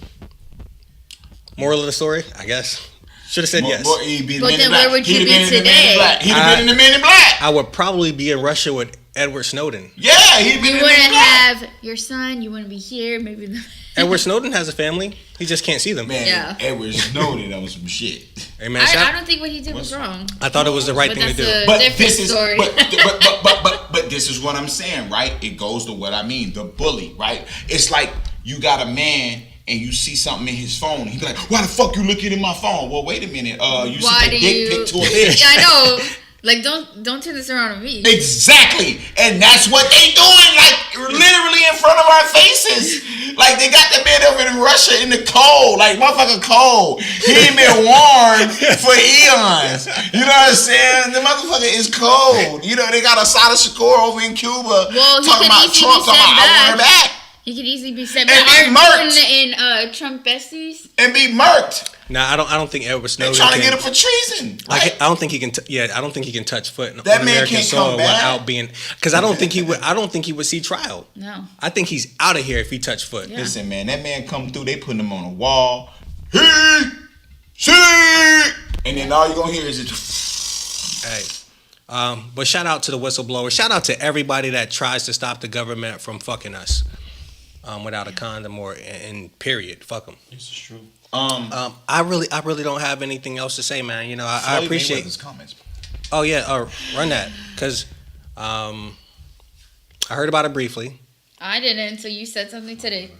Moral of the story, I guess. Should have said yes. But then where would you be today? He'd have been in the Men in Black. I would probably be in Russia with Edward Snowden. Yeah, he'd be. You wouldn't have your son. You wouldn't be here. Maybe. Edward Snowden has a family. He just can't see them. Man, Yeah. Edward Snowden, that was some shit. Hey man, I don't think what he did was wrong. I thought it was the right But thing to do. that's a But different this is, story. but this is what I'm saying, right? It goes to what I mean, the bully, right? It's like you got a man and you see something in his phone. He be like, "Why the fuck you looking in my phone?" Well, wait a minute. You sent a dick pic to a bitch. Yeah, I know. Like, don't turn this around on me. Exactly, and that's what they doing, like literally in front of our faces. Like they got the man over in Russia in the cold, like motherfucker cold. He ain't been warm for eons. You know what I'm saying? The motherfucker is cold. You know they got Asada Shakur over in Cuba Well, he talking could about easily Trump, be talking about sent I want her back He could easily be sent And back. be murked. In Trump besties. and be murked. Nah, I don't think Edward They Snowden trying to can. get him for treason. I Right? don't think he can. I don't think he can touch foot on That man American can't soil come back. without being. Because I don't think he would. I don't think he would see trial. No. I think he's out of here if he touched foot. Yeah. Listen, man, that man come through. They putting him on a wall. And then all you gonna hear is just. Hey, but shout out to the whistleblower. Shout out to everybody that tries to stop the government from fucking us without a condom or in period. Fuck them. This is true. I really don't have anything else to say, man. You know, I appreciate. his comments. Oh yeah, run that because I heard about it briefly. I didn't until you said something today.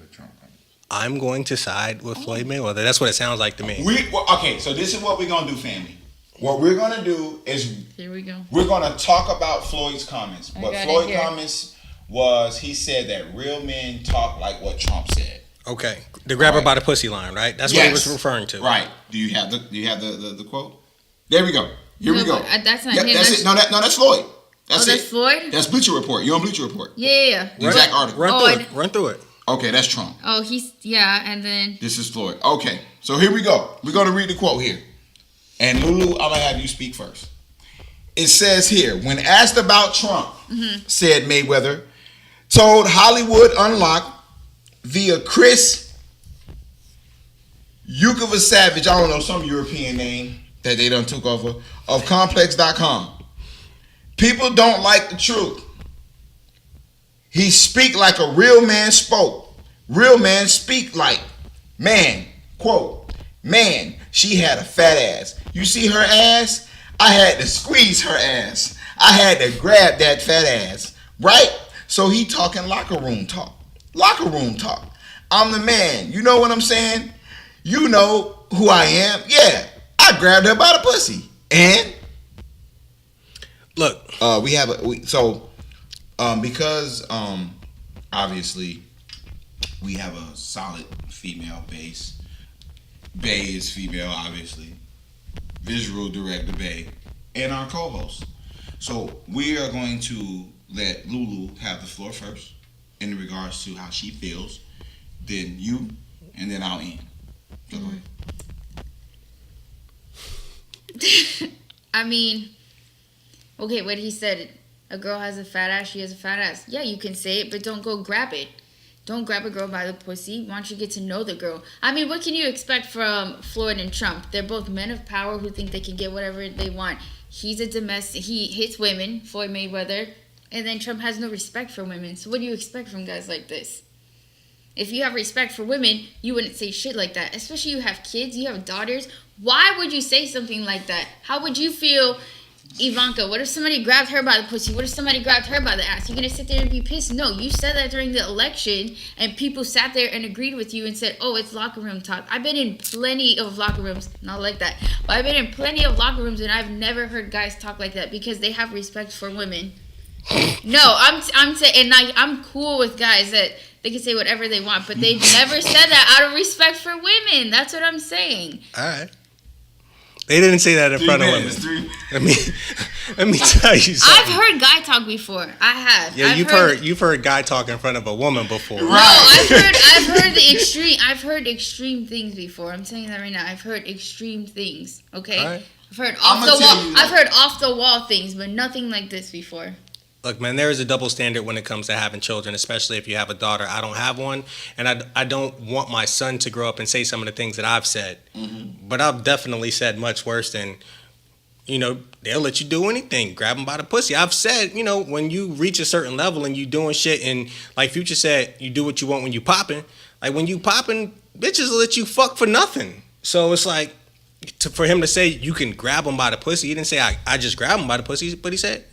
I'm going to side with Floyd Mayweather. That's what it sounds like to me. Okay, so this is what we're gonna do, family. What we're gonna do is Here we go. we're gonna talk about Floyd's comments. I What got it Floyd's here. comments was, he said that real men talk like what Trump said. Okay, the grab her Right. by the pussy line, right? That's what he was referring to. Right. Do you have the quote? There we go. Here we No, go. but, that's not Yep, him. that's it. No, that's Floyd. That's Oh, it. that's Floyd? That's Bleacher Report. You on Bleacher Report? Yeah. The exact article. Run through it. Okay, that's Trump. Oh, and then. This is Floyd. Okay, so here we go. We're going to read the quote here. And Lulu, I'm going to have you speak first. It says here, when asked about Trump, said Mayweather, told Hollywood Unlocked via Chris Savage, I don't know, some European name that they done took over, of Complex.com. People don't like the truth. He speak like a real man spoke. Real man speak like. Man, quote, man, she had a fat ass. You see her ass? I had to squeeze her ass. I had to grab that fat ass. Right? So he talking locker room talk. Locker room talk. I'm the man. You know what I'm saying? You know who I am. Yeah. I grabbed her by the pussy. And? Look. Because obviously we have a solid female base. Bay is female, obviously. Visual director Bay, and our co-host. So we are going to let Lulu have the floor first in regards to how she feels. Then you, and then I'll end. So go ahead. I mean, okay, what he said, a girl has a fat ass, she has a fat ass. Yeah, you can say it, but don't go grab it. Don't grab a girl by the pussy. Why don't you get to know the girl? I mean, what can you expect from Floyd and Trump? They're both men of power who think they can get whatever they want. He's a domestic, he hits women, Floyd Mayweather, and then Trump has no respect for women. So what do you expect from guys like this? If you have respect for women, you wouldn't say shit like that. Especially you have kids, you have daughters. Why would you say something like that? How would you feel, Ivanka? What if somebody grabbed her by the pussy? What if somebody grabbed her by the ass? You're going to sit there and be pissed? No, you said that during the election, and people sat there and agreed with you and said, oh, it's locker room talk. I've been in plenty of locker rooms, not like that, but I've been in plenty of locker rooms, and I've never heard guys talk like that because they have respect for women. No, I'm saying, and I'm cool with guys that they can say whatever they want, but they never said that out of respect for women. That's what I'm saying. All right. They didn't say that in front of women. Let me tell you something. I've heard guy talk before. I have. Yeah, you've heard guy talk in front of a woman before. No, I've heard extreme things before. I'm saying that right now. I've heard extreme things. Okay. Right. I've heard off the wall things, but nothing like this before. Look, man, there is a double standard when it comes to having children, especially if you have a daughter. I don't have one, and I don't want my son to grow up and say some of the things that I've said. Mm-hmm. But I've definitely said much worse than, they'll let you do anything. Grab them by the pussy. I've said, when you reach a certain level and you doing shit, and like Future said, you do what you want when you popping. Like when you popping, bitches will let you fuck for nothing. So it's like, for him to say you can grab them by the pussy, he didn't say I just grab them by the pussy, but he said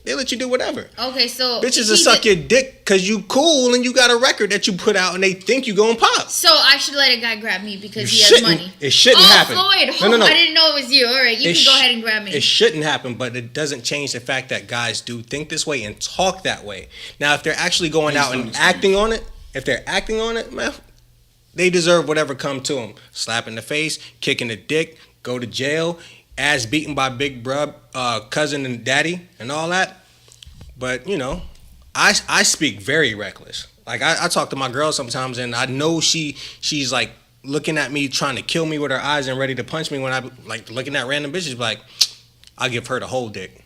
they let you do whatever. Okay, so bitches will suck your dick because you cool and you got a record that you put out and they think you gonna pop. So I should let a guy grab me because he has money. It shouldn't happen. Floyd, no. I didn't know it was you. All right, you can go ahead and grab me. It shouldn't happen, but it doesn't change the fact that guys do think this way and talk that way. Now, if they're actually going out and acting on it, man, they deserve whatever come to them. Slap in the face, kicking the dick, go to jail, ass beaten by big bruh, cousin and daddy and all that. But, I speak very reckless. Like, I talk to my girl sometimes, and I know she's, like, looking at me, trying to kill me with her eyes and ready to punch me when I, like, looking at random bitches, like, I'll give her the whole dick.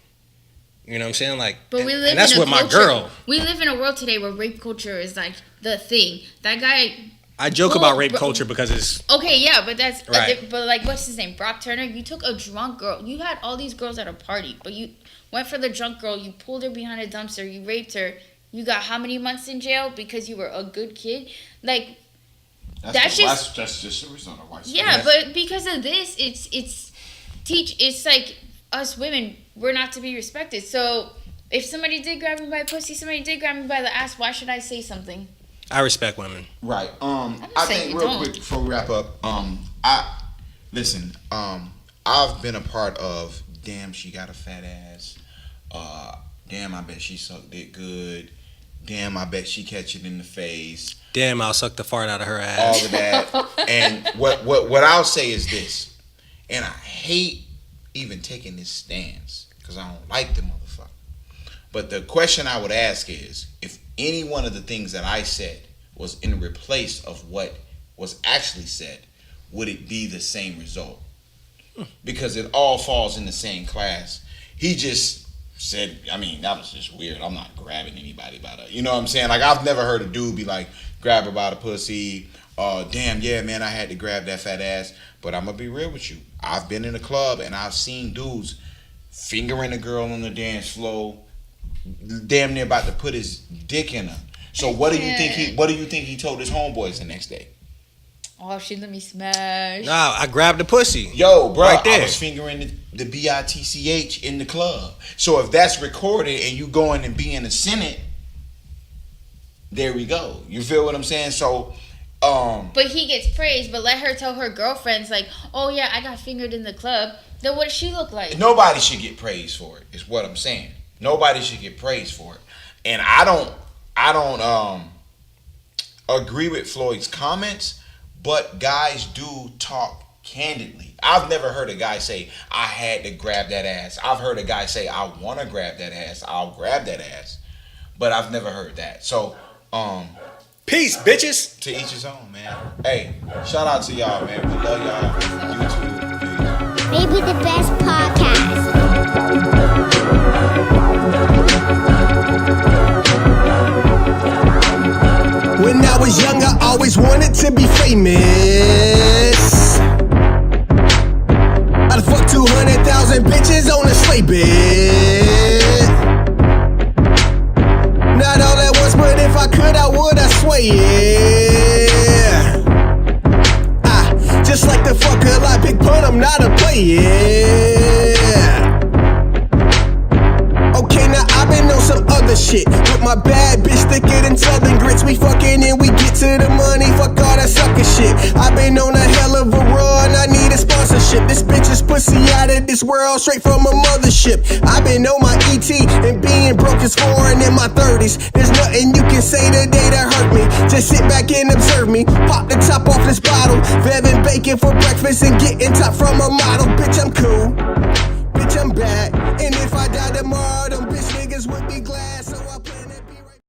You know what I'm saying? Like, but we live that's in a with culture, my girl. We live in a world today where rape culture is, like, the thing. That guy... I joke about rape culture because it's... Okay, yeah, but that's... Right. But, like, what's his name? Brock Turner? You took a drunk girl. You had all these girls at a party, but you went for the drunk girl. You pulled her behind a dumpster. You raped her. You got how many months in jail because you were a good kid? Like, that's just the result of white supremacy. Yeah, but because of this, it's like us women, we're not to be respected. So if somebody did grab me by pussy, somebody did grab me by the ass, why should I say something? I respect women. Right. I think real quick before we wrap up, I've been a part of damn she got a fat ass. Damn I bet she sucked it good. Damn I bet she catch it in the face. Damn I'll suck the fart out of her ass. All of that. And what I'll say is this, and I hate even taking this stance because I don't like the motherfucker. But the question I would ask is, if any one of the things that I said was in replace of what was actually said, would it be the same result? Because it all falls in the same class. He just said, I mean, that was just weird. I'm not grabbing anybody by the, you know what I'm saying? Like, I've never heard a dude be like, grab her by the pussy. Damn, yeah, man, I had to grab that fat ass. But I'm going to be real with you. I've been in a club and I've seen dudes fingering a girl on the dance floor, damn near about to put his dick in her. So what do you think he told his homeboys the next day? Oh, she let me smash. Nah, I grabbed the pussy. Yo, bro, right there. I was fingering the bitch in the club. So if that's recorded and you going and being a Senate, there we go. You feel what I'm saying? So, but he gets praised. But let her tell her girlfriends like, "Oh yeah, I got fingered in the club." Then what does she look like? Nobody should get praised for it. Is what I'm saying. Nobody should get praised for it. And I don't agree with Floyd's comments, but guys do talk candidly. I've never heard a guy say, I had to grab that ass. I've heard a guy say, I want to grab that ass. I'll grab that ass. But I've never heard that. So, peace, bitches. To each his own, man. Hey, shout out to y'all, man. We love y'all. YouTube. Maybe the best podcast. When I was young, I always wanted to be famous. I'd fuck 200,000 bitches on a sleigh bed. Not all at once, but if I could, I would, I swear, yeah. Just like the fucker, like Big Pun, I'm not a player. Okay, now I've been on some other shit with my bad bitch thicker than Southern grits. We fucking and we get to the money, fuck all that sucker shit. I've been on a hell of a run, I need a sponsorship. This bitch is pussy out of this world, straight from a mothership. I've been on my ET and being broke is foreign in my 30s. There's nothing you can say today that hurt me. Just sit back and observe me, pop the top off this bottle, Vevin bacon for breakfast and getting top from a model. Bitch, I'm cool, bitch, I'm bad.